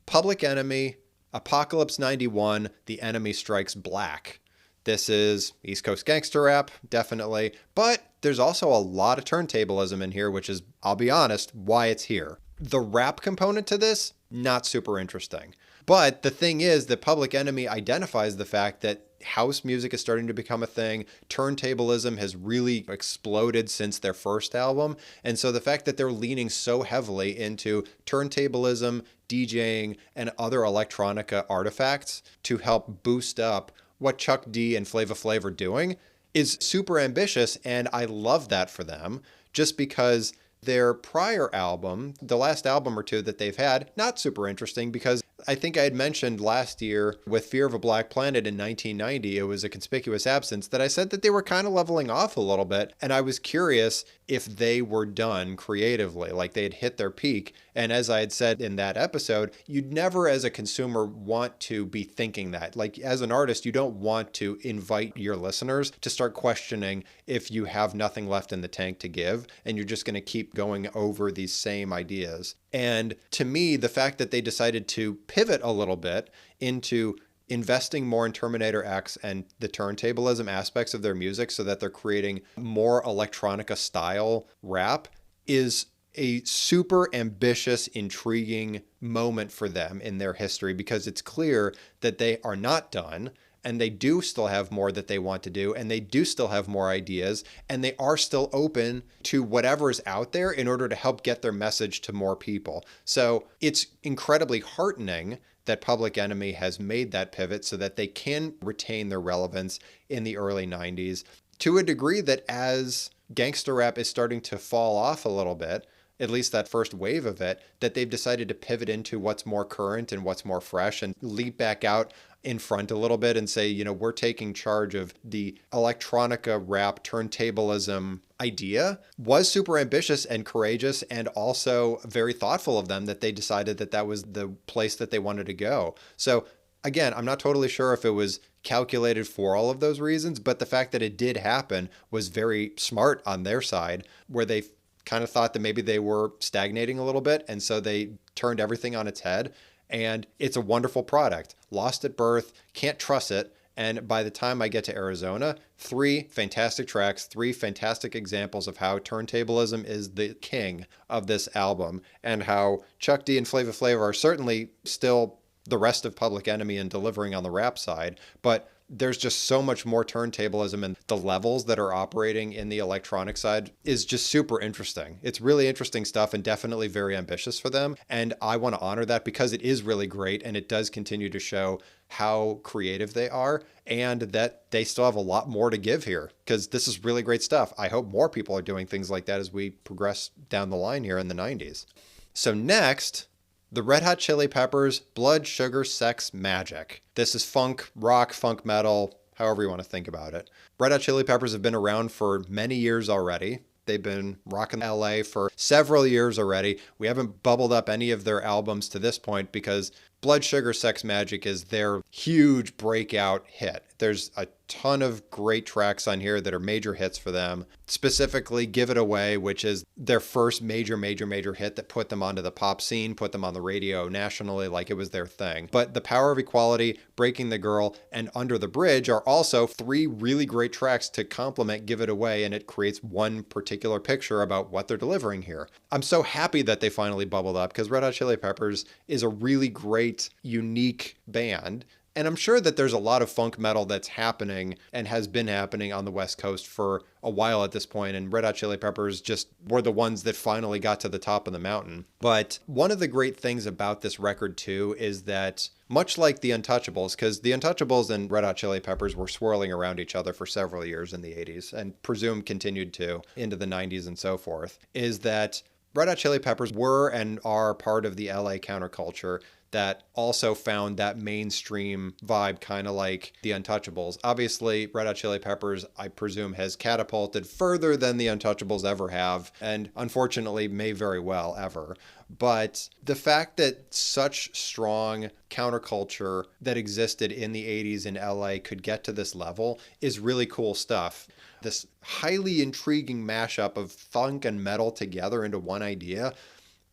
Public Enemy, Apocalypse 91, The Enemy Strikes Black. This is East Coast gangster rap, definitely, but there's also a lot of turntablism in here, which is, I'll be honest, why it's here. The rap component to this, not super interesting. But the thing is that Public Enemy identifies the fact that house music is starting to become a thing. Turntablism has really exploded since their first album. And so the fact that they're leaning so heavily into turntablism, DJing, and other electronica artifacts to help boost up what Chuck D and Flava Flav are doing is super ambitious. And I love that for them, just because their prior album, the last album or two that they've had, not super interesting, because I think I had mentioned last year with Fear of a Black Planet in 1990, it was a conspicuous absence, that I said that they were kind of leveling off a little bit. And I was curious if they were done creatively, like they had hit their peak. And as I had said in that episode, you'd never as a consumer want to be thinking that. Like as an artist, you don't want to invite your listeners to start questioning if you have nothing left in the tank to give and you're just going to keep going over these same ideas. And to me, the fact that they decided to pivot a little bit into investing more in Terminator X and the turntablism aspects of their music so that they're creating more electronica style rap is a super ambitious, intriguing moment for them in their history, because it's clear that they are not done. And they do still have more that they want to do, and they do still have more ideas, and they are still open to whatever is out there in order to help get their message to more people. So it's incredibly heartening that Public Enemy has made that pivot so that they can retain their relevance in the early 90s to a degree that as gangster rap is starting to fall off a little bit, at least that first wave of it, that they've decided to pivot into what's more current and what's more fresh and leap back out in front a little bit and say, you know, we're taking charge of the electronica rap turntablism idea. Was super ambitious and courageous, and also very thoughtful of them that they decided that that was the place that they wanted to go. So again, I'm not totally sure if it was calculated for all of those reasons, but the fact that it did happen was very smart on their side, where they kind of thought that maybe they were stagnating a little bit, and so they turned everything on its head. And it's a wonderful product. Lost at birth, can't trust it. And by the time I get to Arizona, 3 fantastic tracks, 3 fantastic examples of how turntablism is the king of this album, and how Chuck D and Flava Flav are certainly still the rest of Public Enemy and delivering on the rap side, but there's just so much more turntablism, and the levels that are operating in the electronic side is just super interesting. It's really interesting stuff and definitely very ambitious for them. And I want to honor that because it is really great and it does continue to show how creative they are and that they still have a lot more to give here because this is really great stuff. I hope more people are doing things like that as we progress down the line here in the 90s. So next, the Red Hot Chili Peppers, Blood, Sugar, Sex, Magic. This is funk, rock, funk metal, however you want to think about it. Red Hot Chili Peppers have been around for many years already. They've been rocking LA for several years already. We haven't bubbled up any of their albums to this point because Blood, Sugar, Sex, Magic is their huge breakout hit. There's a ton of great tracks on here that are major hits for them. Specifically, Give It Away, which is their first major hit that put them onto the pop scene, put them on the radio nationally like it was their thing. But The Power of Equality, Breaking the Girl, and Under the Bridge are also three really great tracks to complement Give It Away, and it creates one particular picture about what they're delivering here. I'm so happy that they finally bubbled up because Red Hot Chili Peppers is a really great, unique band. And I'm sure that there's a lot of funk metal that's happening and has been happening on the West Coast for a while at this point, and Red Hot Chili Peppers just were the ones that finally got to the top of the mountain. But one of the great things about this record too is that much like the Untouchables, because the Untouchables and Red Hot Chili Peppers were swirling around each other for several years in the 80s and presumed continued to into the 90s and so forth, is that Red Hot Chili Peppers were and are part of the LA counterculture that also found that mainstream vibe, kind of like the Untouchables. Obviously, Red Hot Chili Peppers, I presume, has catapulted further than the Untouchables ever have, and unfortunately may very well ever. But the fact that such strong counterculture that existed in the 80s in LA could get to this level is really cool stuff. This highly intriguing mashup of funk and metal together into one idea,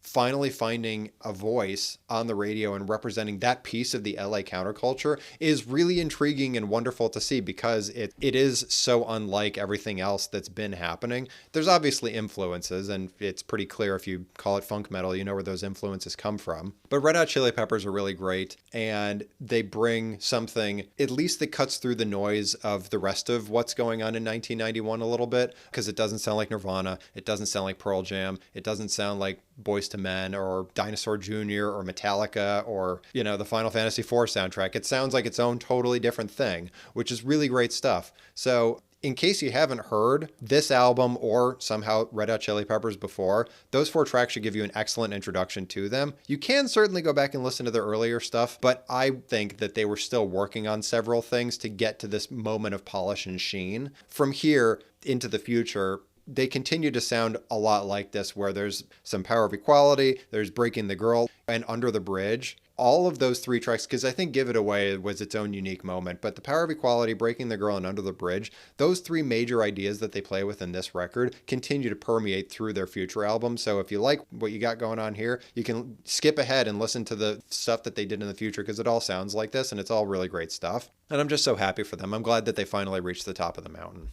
finally finding a voice on the radio and representing that piece of the LA counterculture is really intriguing and wonderful to see because it is so unlike everything else that's been happening. There's obviously influences, and it's pretty clear if you call it funk metal, you know where those influences come from. But Red Hot Chili Peppers are really great, and they bring something at least that cuts through the noise of the rest of what's going on in 1991 a little bit, because it doesn't sound like Nirvana, it doesn't sound like Pearl Jam, it doesn't sound like Boyz II Men or Dinosaur Jr. or Metallica or, the Final Fantasy IV soundtrack. It sounds like its own totally different thing, which is really great stuff. So in case you haven't heard this album or somehow Red Hot Chili Peppers before, those 4 tracks should give you an excellent introduction to them. You can certainly go back and listen to their earlier stuff, but I think that they were still working on several things to get to this moment of polish and sheen. From here into the future, they continue to sound a lot like this, where there's some Power of Equality, there's Breaking the Girl, and Under the Bridge. All of those 3 tracks, because I think Give It Away was its own unique moment, but the Power of Equality, Breaking the Girl, and Under the Bridge, those 3 major ideas that they play with in this record continue to permeate through their future albums. So if you like what you got going on here, you can skip ahead and listen to the stuff that they did in the future, because it all sounds like this, and it's all really great stuff. And I'm just so happy for them. I'm glad that they finally reached the top of the mountain.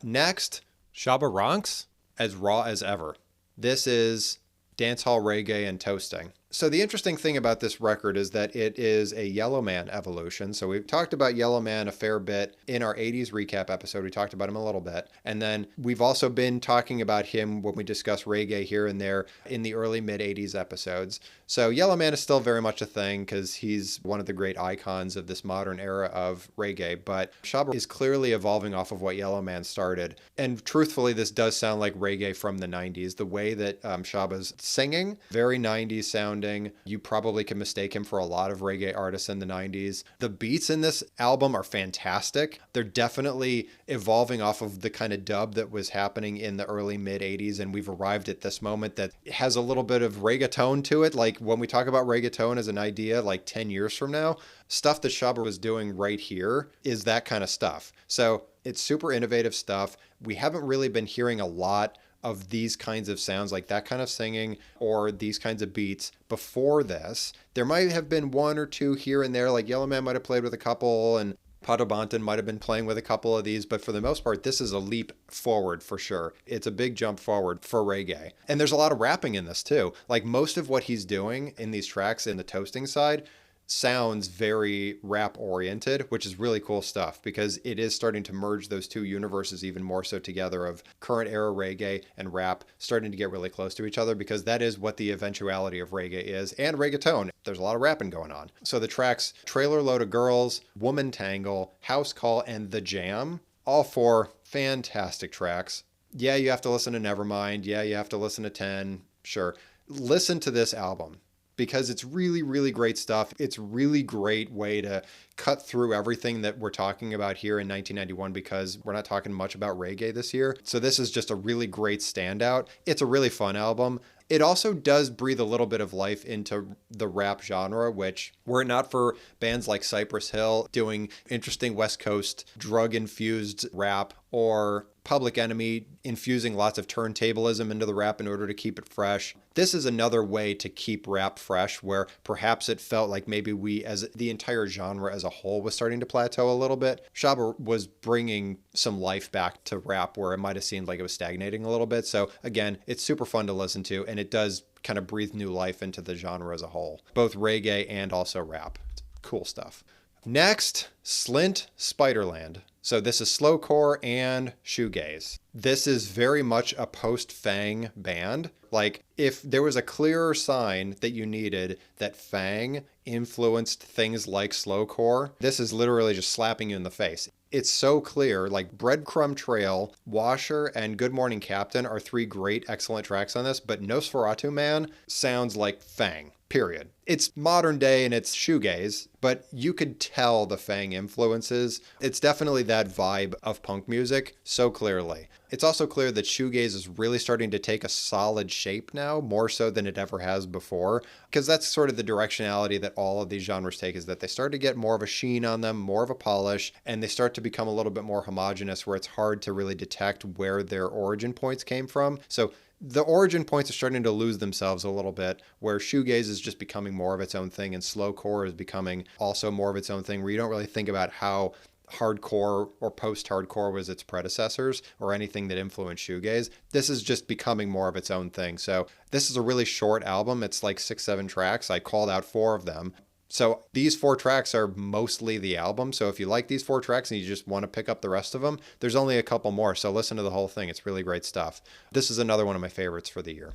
Next, Shabba Ranks, as raw as ever. This is dancehall reggae and toasting. So the interesting thing about this record is that it is a Yellow Man evolution. So we've talked about Yellow Man a fair bit in our 80s recap episode. We talked about him a little bit. And then we've also been talking about him when we discuss reggae here and there in the early mid 80s episodes. So Yellow Man is still very much a thing because he's one of the great icons of this modern era of reggae. But Shabba is clearly evolving off of what Yellow Man started. And truthfully, this does sound like reggae from the 90s. The way that Shabba's singing, very 90s sounding. You probably can mistake him for a lot of reggae artists in the 90s. The beats in this album are fantastic. They're definitely evolving off of the kind of dub that was happening in the early mid 80s, and we've arrived at this moment that has a little bit of reggaeton to it. Like when we talk about reggaeton as an idea like 10 years from now, stuff that Shabba was doing right here is that kind of stuff. So it's super innovative stuff. We haven't really been hearing a lot of these kinds of sounds, like that kind of singing or these kinds of beats before this. There might have been 1 or 2 here and there, like Yellow Man might have played with a couple, and Padobontan might have been playing with a couple of these, but for the most part, this is a leap forward for sure. It's a big jump forward for reggae. And there's a lot of rapping in this too. Like most of what he's doing in these tracks in the toasting side sounds very rap oriented, which is really cool stuff because it is starting to merge those two universes even more so together of current era reggae and rap starting to get really close to each other because that is what the eventuality of reggae is and reggaeton. There's a lot of rapping going on. So the tracks Trailer Load of Girls, Woman Tangle, House Call, and The Jam, all four fantastic tracks. Yeah, you have to listen to Nevermind. Yeah, you have to listen to 10. Sure. Listen to this album, because it's really, really great stuff. It's a really great way to cut through everything that we're talking about here in 1991 because we're not talking much about reggae this year. So this is just a really great standout. It's a really fun album. It also does breathe a little bit of life into the rap genre, which were it not for bands like Cypress Hill doing interesting West Coast drug-infused rap or Public Enemy infusing lots of turntablism into the rap in order to keep it fresh. This is another way to keep rap fresh where perhaps it felt like maybe we as the entire genre as a whole was starting to plateau a little bit. Shabba was bringing some life back to rap where it might have seemed like it was stagnating a little bit. So again, it's super fun to listen to and it does kind of breathe new life into the genre as a whole, both reggae and also rap. Cool stuff. Next, Slint Spiderland. So this is slowcore and shoegaze. This is very much a post-Fang band. Like, if there was a clearer sign that you needed that Fang influenced things like slowcore, this is literally just slapping you in the face. It's so clear, like Breadcrumb Trail, Washer, and Good Morning Captain are three great, excellent tracks on this, but Nosferatu Man sounds like Fang. Period. It's modern day and it's shoegaze, but you could tell the Fang influences. It's definitely that vibe of punk music so clearly. It's also clear that shoegaze is really starting to take a solid shape now, more so than it ever has before, because that's sort of the directionality that all of these genres take, is that they start to get more of a sheen on them, more of a polish, and they start to become a little bit more homogenous where it's hard to really detect where their origin points came from. So the origin points are starting to lose themselves a little bit, where shoegaze is just becoming more of its own thing and slowcore is becoming also more of its own thing, where you don't really think about how hardcore or post-hardcore was its predecessors or anything that influenced shoegaze. This is just becoming more of its own thing. So this is a really short album. It's like 6-7 tracks. I called out 4 of them. So these 4 tracks are mostly the album. So if you like these 4 tracks and you just want to pick up the rest of them, there's only a couple more. So listen to the whole thing. It's really great stuff. This is another one of my favorites for the year.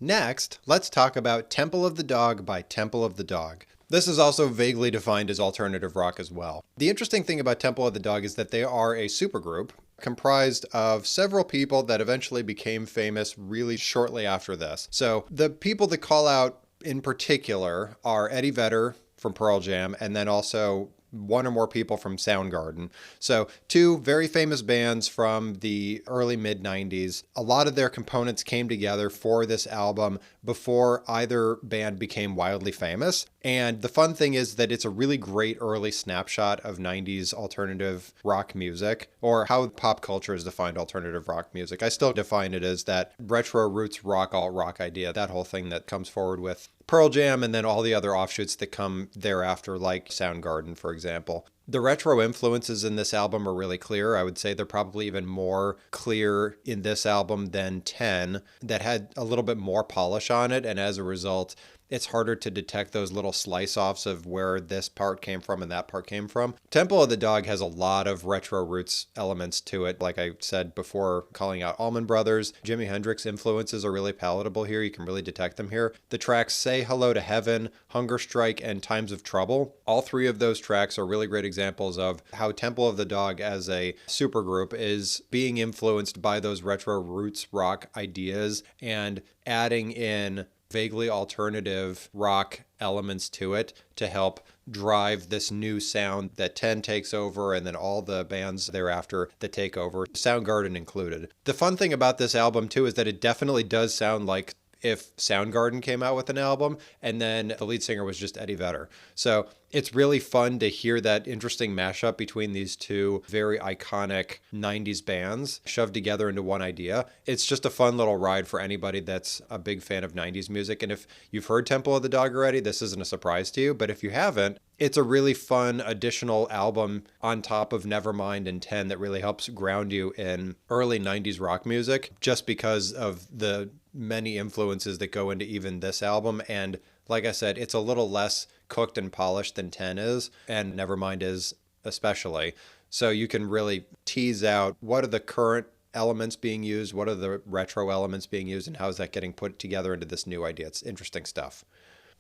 Next, let's talk about Temple of the Dog by Temple of the Dog. This is also vaguely defined as alternative rock as well. The interesting thing about Temple of the Dog is that they are a supergroup comprised of several people that eventually became famous really shortly after this. So the people that call out in particular are Eddie Vedder from Pearl Jam, and then also one or more people from Soundgarden. So 2 very famous bands from the early mid-90s. A lot of their components came together for this album before either band became wildly famous. And the fun thing is that it's a really great early snapshot of 90s alternative rock music, or how pop culture has defined alternative rock music. I still define it as that retro roots rock, alt rock idea, that whole thing that comes forward with Pearl Jam and then all the other offshoots that come thereafter, like Soundgarden, for example. The retro influences in this album are really clear. I would say they're probably even more clear in this album than 10, that had a little bit more polish on it, and as a result, it's harder to detect those little slice-offs of where this part came from and that part came from. Temple of the Dog has a lot of retro roots elements to it. Like I said before, calling out Allman Brothers, Jimi Hendrix influences are really palatable here. You can really detect them here. The tracks Say Hello to Heaven, Hunger Strike, and Times of Trouble, all 3 of those tracks are really great examples of how Temple of the Dog as a supergroup is being influenced by those retro roots rock ideas and adding in vaguely alternative rock elements to it to help drive this new sound that 10 takes over and then all the bands thereafter that take over, Soundgarden included. The fun thing about this album too is that it definitely does sound like if Soundgarden came out with an album and then the lead singer was just Eddie Vedder. So it's really fun to hear that interesting mashup between these two very iconic 90s bands shoved together into one idea. It's just a fun little ride for anybody that's a big fan of 90s music. And if you've heard Temple of the Dog already, this isn't a surprise to you. But if you haven't, it's a really fun additional album on top of Nevermind and 10 that really helps ground you in early 90s rock music, just because of the many influences that go into even this album. And like I said, it's a little less cooked and polished than 10 is, and Nevermind is especially. So you can really tease out what are the current elements being used, what are the retro elements being used, and how is that getting put together into this new idea. It's interesting stuff.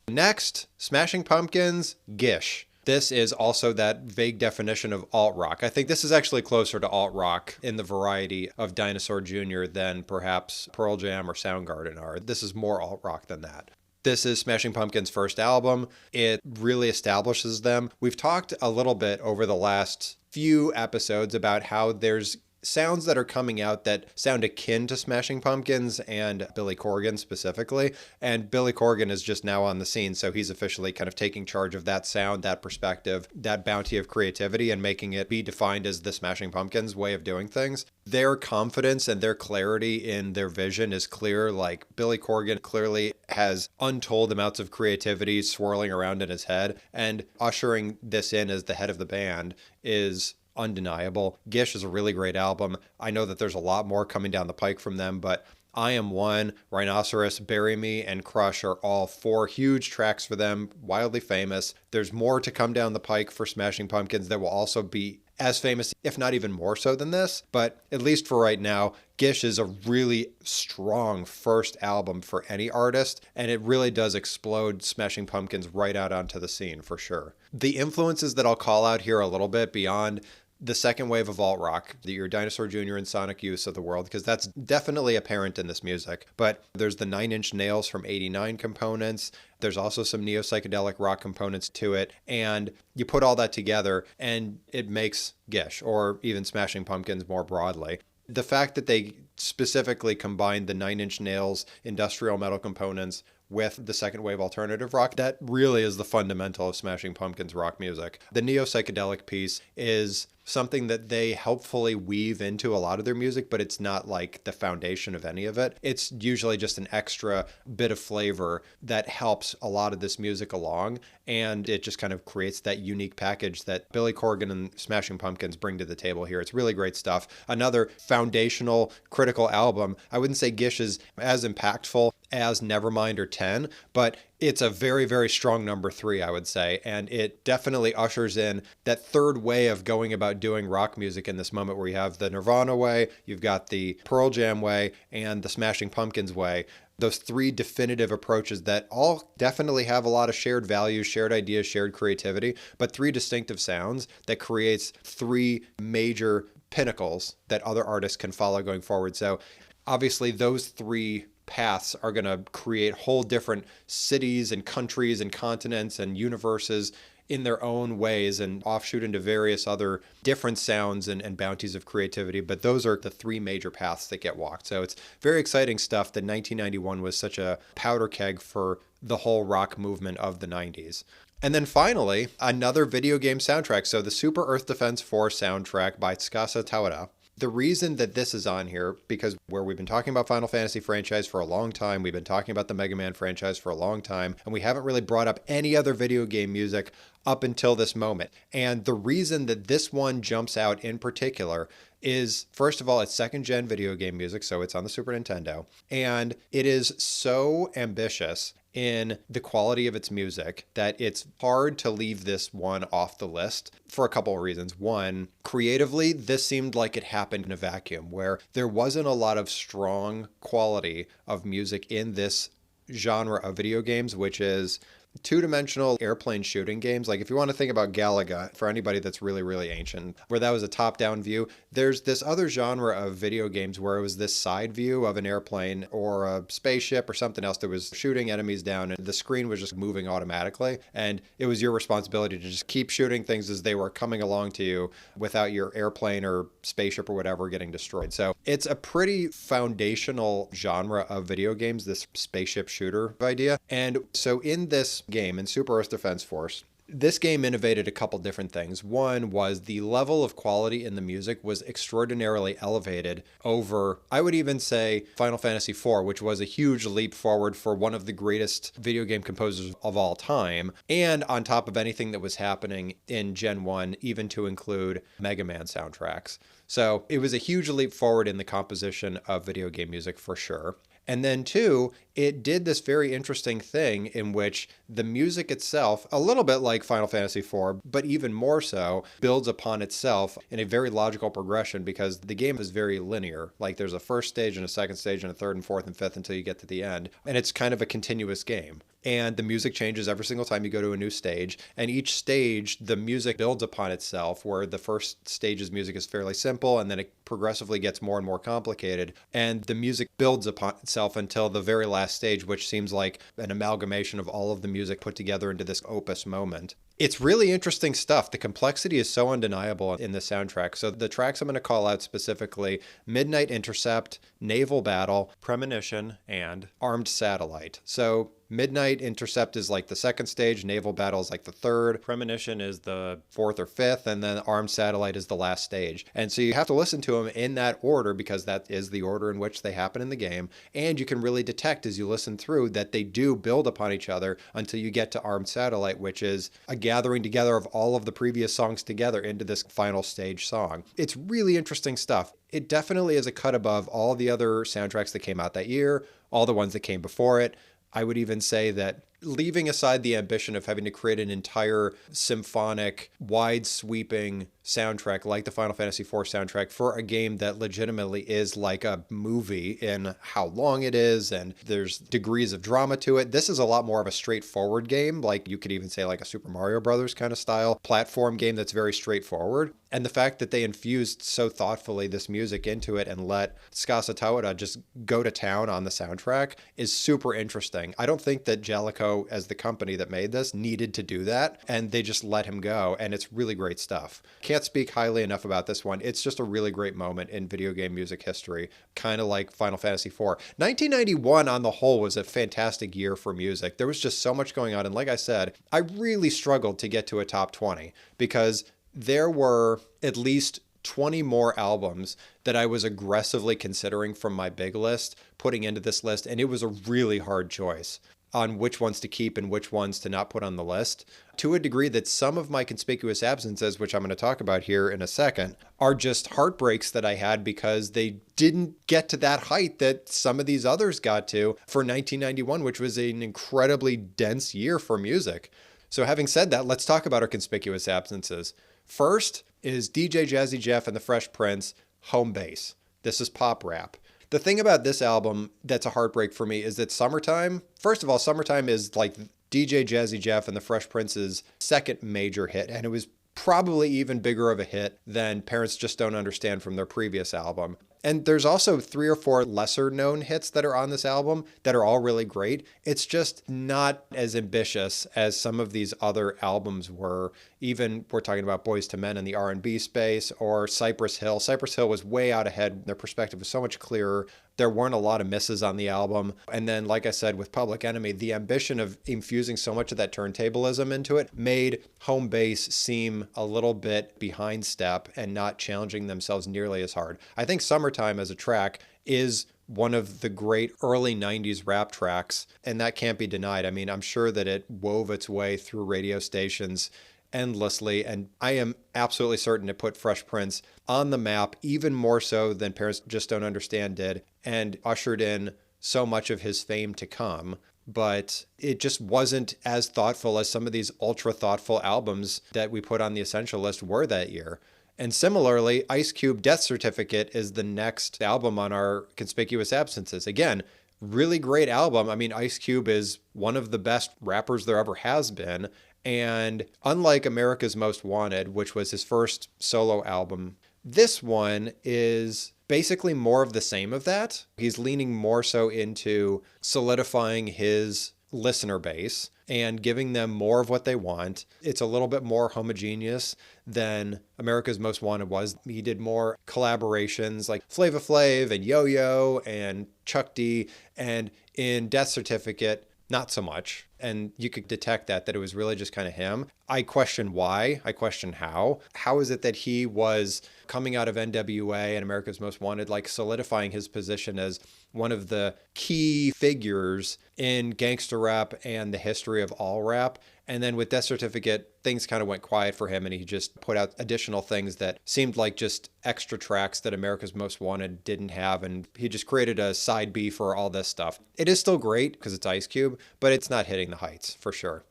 Next, Smashing Pumpkins, Gish. This is also that vague definition of alt-rock. I think this is actually closer to alt-rock in the variety of Dinosaur Jr. than perhaps Pearl Jam or Soundgarden are. This is more alt-rock than that. This is Smashing Pumpkins' first album. It really establishes them. We've talked a little bit over the last few episodes about how there's sounds that are coming out that sound akin to Smashing Pumpkins and Billy Corgan specifically. And Billy Corgan is just now on the scene, so he's officially kind of taking charge of that sound, that perspective, that bounty of creativity, and making it be defined as the Smashing Pumpkins way of doing things. Their confidence and their clarity in their vision is clear. Like, Billy Corgan clearly has untold amounts of creativity swirling around in his head, and ushering this in as the head of the band is undeniable. Gish is a really great album. I know that there's a lot more coming down the pike from them, but I Am One, Rhinoceros, Bury Me, and Crush are all 4 huge tracks for them, wildly famous. There's more to come down the pike for Smashing Pumpkins that will also be as famous, if not even more so than this. But at least for right now, Gish is a really strong first album for any artist, and it really does explode Smashing Pumpkins right out onto the scene for sure. The influences that I'll call out here a little bit beyond the second wave of alt-rock, your Dinosaur Jr. and Sonic Youth of the world, because that's definitely apparent in this music. But there's the Nine Inch Nails from '89 components. There's also some neo-psychedelic rock components to it. And you put all that together and it makes Gish, or even Smashing Pumpkins more broadly. The fact that they specifically combined the Nine Inch Nails industrial metal components with the second wave alternative rock, that really is the fundamental of Smashing Pumpkins rock music. The neo-psychedelic piece is something that they helpfully weave into a lot of their music, but it's not like the foundation of any of it. It's usually just an extra bit of flavor that helps a lot of this music along, and it just kind of creates that unique package that Billy Corgan and Smashing Pumpkins bring to the table here. It's really great stuff. Another foundational, critical album. I wouldn't say Gish is as impactful as Nevermind or 10, but it's a very, very strong number 3, I would say. And it definitely ushers in that third way of going about doing rock music in this moment, where you have the Nirvana way, you've got the Pearl Jam way, and the Smashing Pumpkins way. Those 3 definitive approaches that all definitely have a lot of shared values, shared ideas, shared creativity, but 3 distinctive sounds that creates 3 major pinnacles that other artists can follow going forward. So obviously those 3 paths are going to create whole different cities and countries and continents and universes in their own ways and offshoot into various other different sounds and bounties of creativity. But those are the 3 major paths that get walked. So it's very exciting stuff that 1991 was such a powder keg for the whole rock movement of the 90s. And then finally, another video game soundtrack. So the Super Earth Defense 4 soundtrack by Tsukasa Tawada. The reason that this is on here, because where we've been talking about Final Fantasy franchise for a long time, we've been talking about the Mega Man franchise for a long time, and we haven't really brought up any other video game music up until this moment. And the reason that this one jumps out in particular is, first of all, it's second-gen video game music, so it's on the Super Nintendo, and it is so ambitious in the quality of its music that it's hard to leave this one off the list for a couple of reasons. One, creatively, this seemed like it happened in a vacuum, where there wasn't a lot of strong quality of music in this genre of video games, which is two-dimensional airplane shooting games. Like, if you want to think about Galaga, for anybody that's really, really ancient, where that was a top-down view, there's this other genre of video games where it was this side view of an airplane or a spaceship or something else that was shooting enemies down, and the screen was just moving automatically, and it was your responsibility to just keep shooting things as they were coming along to you without your airplane or spaceship or whatever getting destroyed. So it's a pretty foundational genre of video games, this spaceship shooter idea. And so in this game, in Super Earth Defense Force, This game innovated a couple different things. One was the level of quality in the music was extraordinarily elevated over, I would even say, Final Fantasy IV, which was a huge leap forward for one of the greatest video game composers of all time, and on top of anything that was happening in Gen 1, even to include Mega Man soundtracks. So it was a huge leap forward in the composition of video game music for sure. And then two, it did this very interesting thing in which the music itself, a little bit like Final Fantasy IV, but even more so, builds upon itself in a very logical progression because the game is very linear. Like there's a first stage and a second stage and a third and fourth and fifth until you get to the end. And it's kind of a continuous game. And the music changes every single time you go to a new stage. And each stage, the music builds upon itself, where the first stage's music is fairly simple, and then it progressively gets more and more complicated. And the music builds upon itself until the very last stage, which seems like an amalgamation of all of the music put together into this opus moment. It's really interesting stuff. The complexity is so undeniable in the soundtrack. So the tracks I'm going to call out specifically: Midnight Intercept, Naval Battle, Premonition, and Armed Satellite. So Midnight Intercept is like the second stage, Naval Battle is like the third, Premonition is the fourth or fifth, and then Armed Satellite is the last stage. And so you have to listen to them in that order because that is the order in which they happen in the game. And you can really detect as you listen through that they do build upon each other until you get to Armed Satellite, which is a gathering together of all of the previous songs together into this final stage song. It's really interesting stuff. It definitely is a cut above all the other soundtracks that came out that year, all the ones that came before it. I would even say that leaving aside the ambition of having to create an entire symphonic, wide-sweeping soundtrack like the Final Fantasy IV soundtrack for a game that legitimately is like a movie in how long it is, and there's degrees of drama to it. This is a lot more of a straightforward game, like you could even say like a Super Mario Brothers kind of style platform game that's very straightforward. And the fact that they infused so thoughtfully this music into it and let Tsukasa Tawada just go to town on the soundtrack is super interesting. I don't think that Jellicoe, as the company that made this, needed to do that, and they just let him go, and it's really great stuff. Can't speak highly enough about this one. It's just a really great moment in video game music history, kind of like Final Fantasy IV. 1991 on the whole was a fantastic year for music. There was just so much going on, and like I said, I really struggled to get to a top 20 because there were at least 20 more albums that I was aggressively considering from my big list, putting into this list, and it was a really hard choice on which ones to keep and which ones to not put on the list, to a degree that some of my conspicuous absences, which I'm going to talk about here in a second, are just heartbreaks that I had because they didn't get to that height that some of these others got to for 1991, which was an incredibly dense year for music. So having said that, let's talk about our conspicuous absences. First is DJ Jazzy Jeff and the Fresh Prince, Home Base. This is pop rap. The thing about this album that's a heartbreak for me is that Summertime, first of all, Summertime is like DJ Jazzy Jeff and the Fresh Prince's second major hit, and it was probably even bigger of a hit than Parents Just Don't Understand from their previous album. And there's also 3 or 4 lesser known hits that are on this album that are all really great. It's just not as ambitious as some of these other albums were. Even we're talking about Boyz II Men in the R&B space or Cypress Hill. Cypress Hill was way out ahead. Their perspective was so much clearer. There weren't a lot of misses on the album. And then, like I said, with Public Enemy, the ambition of infusing so much of that turntablism into it made Home Base seem a little bit behind step and not challenging themselves nearly as hard. I think Summertime as a track is one of the great early 90s rap tracks, and that can't be denied. I mean, I'm sure that it wove its way through radio stations endlessly, and I am absolutely certain it put Fresh Prince on the map even more so than Parents Just Don't Understand did, and ushered in so much of his fame to come. But it just wasn't as thoughtful as some of these ultra thoughtful albums that we put on the Essential list were that year. And similarly, Ice Cube Death Certificate is the next album on our conspicuous absences. Again, really great album. I mean, Ice Cube is one of the best rappers there ever has been. And unlike America's Most Wanted, which was his first solo album, this one is basically more of the same of that. He's leaning more so into solidifying his listener base and giving them more of what they want. It's a little bit more homogeneous than America's Most Wanted was. He did more collaborations like Flava Flav and Yo-Yo and Chuck D. And in Death Certificate, not so much. And you could detect that it was really just kind of him. I question why. I question how. How is it that he was coming out of NWA and America's Most Wanted, like solidifying his position as one of the key figures in gangster rap and the history of all rap? And then with Death Certificate, things kind of went quiet for him, and he just put out additional things that seemed like just extra tracks that America's Most Wanted didn't have, and he just created a side B for all this stuff. It is still great because it's Ice Cube, but it's not hitting the heights for sure.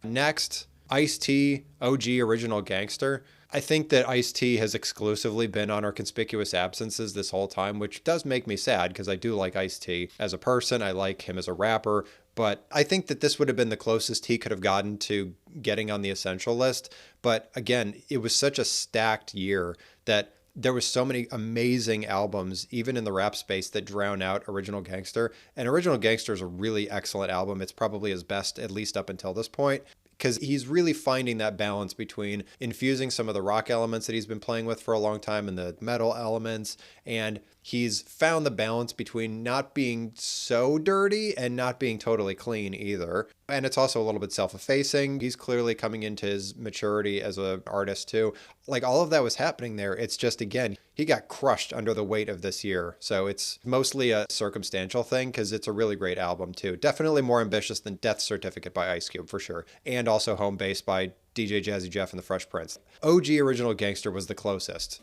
Next, Ice-T, OG Original Gangster. I think that Ice-T has exclusively been on our conspicuous absences this whole time, which does make me sad because I do like Ice-T as a person. I like him as a rapper, but I think that this would have been the closest he could have gotten to getting on the essential list. But again, it was such a stacked year that there was so many amazing albums, even in the rap space, that drown out Original Gangster. And Original Gangster is a really excellent album. It's probably his best, at least up until this point, because he's really finding that balance between infusing some of the rock elements that he's been playing with for a long time and the metal elements. And he's found the balance between not being so dirty and not being totally clean either. And it's also a little bit self-effacing. He's clearly coming into his maturity as an artist too. Like all of that was happening there. It's just, again, he got crushed under the weight of this year. So it's mostly a circumstantial thing because it's a really great album too. Definitely more ambitious than Death Certificate by Ice Cube for sure. And also Home Base by DJ Jazzy Jeff and the Fresh Prince. OG Original Gangster was the closest.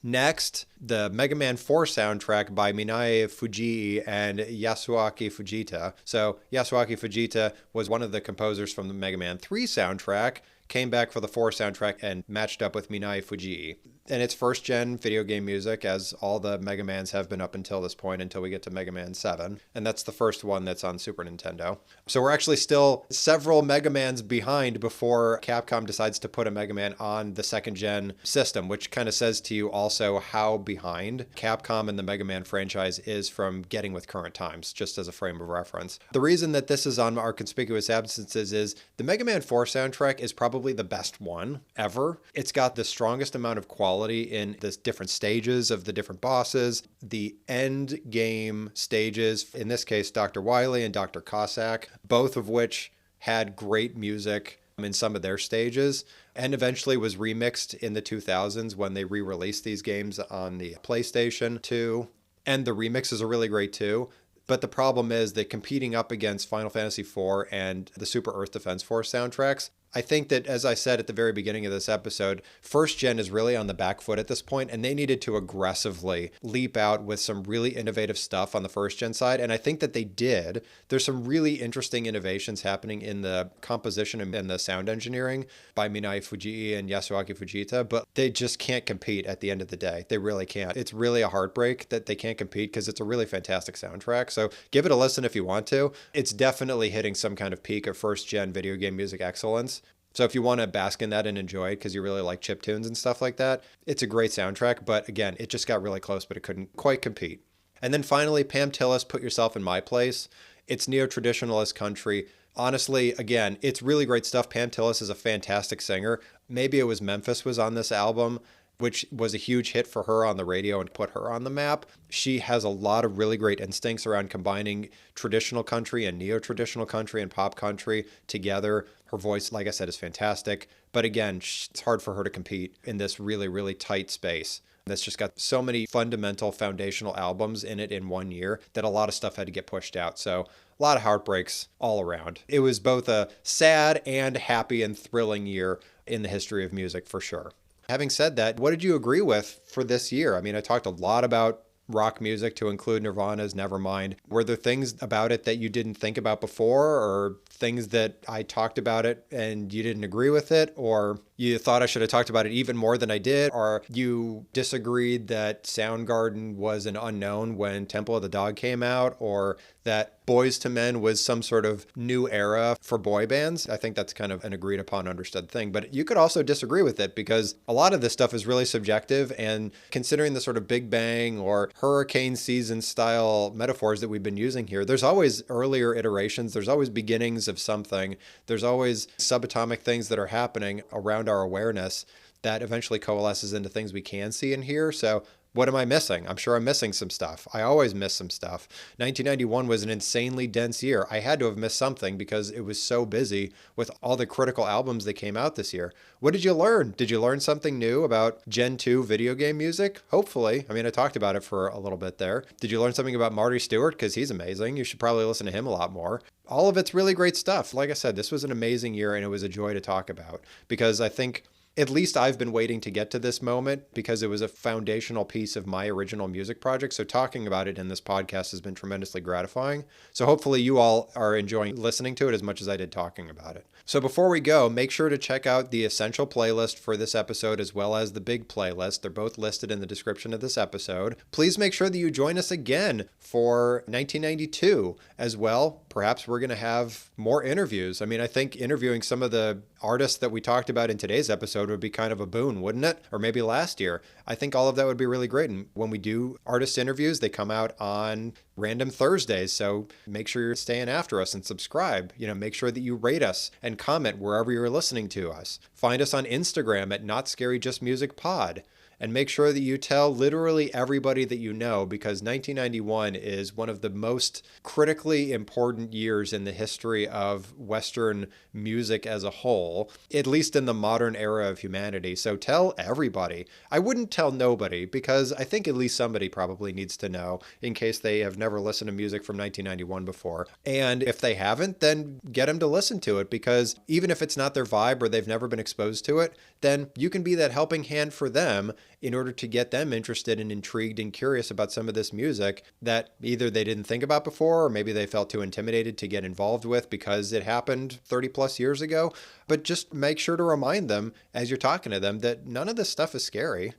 Next, the Mega Man 4 soundtrack by Minae Fujii and Yasuaki Fujita. So Yasuaki Fujita was one of the composers from the Mega Man 3 soundtrack, came back for the 4 soundtrack and matched up with Minae Fujii. And it's first gen video game music, as all the Mega Mans have been up until this point, until we get to Mega Man 7. And that's the first one that's on Super Nintendo. So we're actually still several Mega Mans behind before Capcom decides to put a Mega Man on the second gen system, which kind of says to you also how behind Capcom and the Mega Man franchise is from getting with current times, just as a frame of reference. The reason that this is on our conspicuous absences is the Mega Man 4 soundtrack is probably the best one ever. It's got the strongest amount of quality in the different stages of the different bosses, the end game stages, in this case, Dr. Wily and Dr. Cossack, both of which had great music in some of their stages, and eventually was remixed in the 2000s when they re-released these games on the PlayStation 2. And the remixes are really great too. But the problem is that competing up against Final Fantasy IV and the Super Earth Defense Force soundtracks, I think that, as I said at the very beginning of this episode, first gen is really on the back foot at this point, and they needed to aggressively leap out with some really innovative stuff on the first gen side, and I think that they did. There's some really interesting innovations happening in the composition and the sound engineering by Minae Fujii and Yasuaki Fujita, but they just can't compete at the end of the day. They really can't. It's really a heartbreak that they can't compete because it's a really fantastic soundtrack, so give it a listen if you want to. It's definitely hitting some kind of peak of first gen video game music excellence. So if you want to bask in that and enjoy it because you really like chiptunes and stuff like that, it's a great soundtrack. But again, it just got really close, but it couldn't quite compete. And then finally, Pam Tillis, Put Yourself in My Place. It's neo-traditionalist country. Honestly, again, it's really great stuff. Pam Tillis is a fantastic singer. Maybe it was Memphis was on this album, which was a huge hit for her on the radio and put her on the map. She has a lot of really great instincts around combining traditional country and neo-traditional country and pop country together. Her voice, like I said, is fantastic. But again, it's hard for her to compete in this really, really tight space. That's just got so many fundamental foundational albums in it in one year that a lot of stuff had to get pushed out. So a lot of heartbreaks all around. It was both a sad and happy and thrilling year in the history of music for sure. Having said that, what did you agree with for this year? I mean, I talked a lot about rock music to include Nirvana's Nevermind. Were there things about it that you didn't think about before, or things that I talked about it and you didn't agree with it, or you thought I should have talked about it even more than I did, or you disagreed that Soundgarden was an unknown when Temple of the Dog came out, or that Boys to Men was some sort of new era for boy bands? I think that's kind of an agreed upon, understood thing. But you could also disagree with it because a lot of this stuff is really subjective, and considering the sort of Big Bang or hurricane season style metaphors that we've been using here, there's always earlier iterations, there's always beginnings of something, there's always subatomic things that are happening around our awareness that eventually coalesces into things we can see and hear. So What am I missing? I'm sure I'm missing some stuff. I always miss some stuff. 1991 was an insanely dense year. I had to have missed something because it was so busy with all the critical albums that came out this year. What did you learn? Did you learn something new about Gen 2 video game music? Hopefully. I mean, I talked about it for a little bit there. Did you learn something about Marty Stewart? Because he's amazing. You should probably listen to him a lot more. All of it's really great stuff. Like I said, this was an amazing year and it was a joy to talk about because I think at least I've been waiting to get to this moment because it was a foundational piece of my original music project. So talking about it in this podcast has been tremendously gratifying. So hopefully you all are enjoying listening to it as much as I did talking about it. So before we go, make sure to check out the essential playlist for this episode as well as the big playlist. They're both listed in the description of this episode. Please make sure that you join us again for 1992 as well. Perhaps we're going to have more interviews. I mean, I think interviewing some of the artists that we talked about in today's episode would be kind of a boon, wouldn't it? Or maybe last year. I think all of that would be really great. And when we do artist interviews, they come out on random Thursdays. So make sure you're staying after us and subscribe. Make sure that you rate us and comment wherever you're listening to us. Find us on Instagram at Not Scary Just Music Pod. And make sure that you tell literally everybody that you know because 1991 is one of the most critically important years in the history of Western music as a whole, at least in the modern era of humanity. So tell everybody. I wouldn't tell nobody because I think at least somebody probably needs to know in case they have never listened to music from 1991 before. And if they haven't, then get them to listen to it because even if it's not their vibe or they've never been exposed to it, then you can be that helping hand for them in order to get them interested and intrigued and curious about some of this music that either they didn't think about before or maybe they felt too intimidated to get involved with because it happened 30 plus years ago. But just make sure to remind them as you're talking to them that none of this stuff is scary.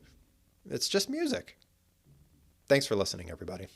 It's just music. Thanks for listening, everybody.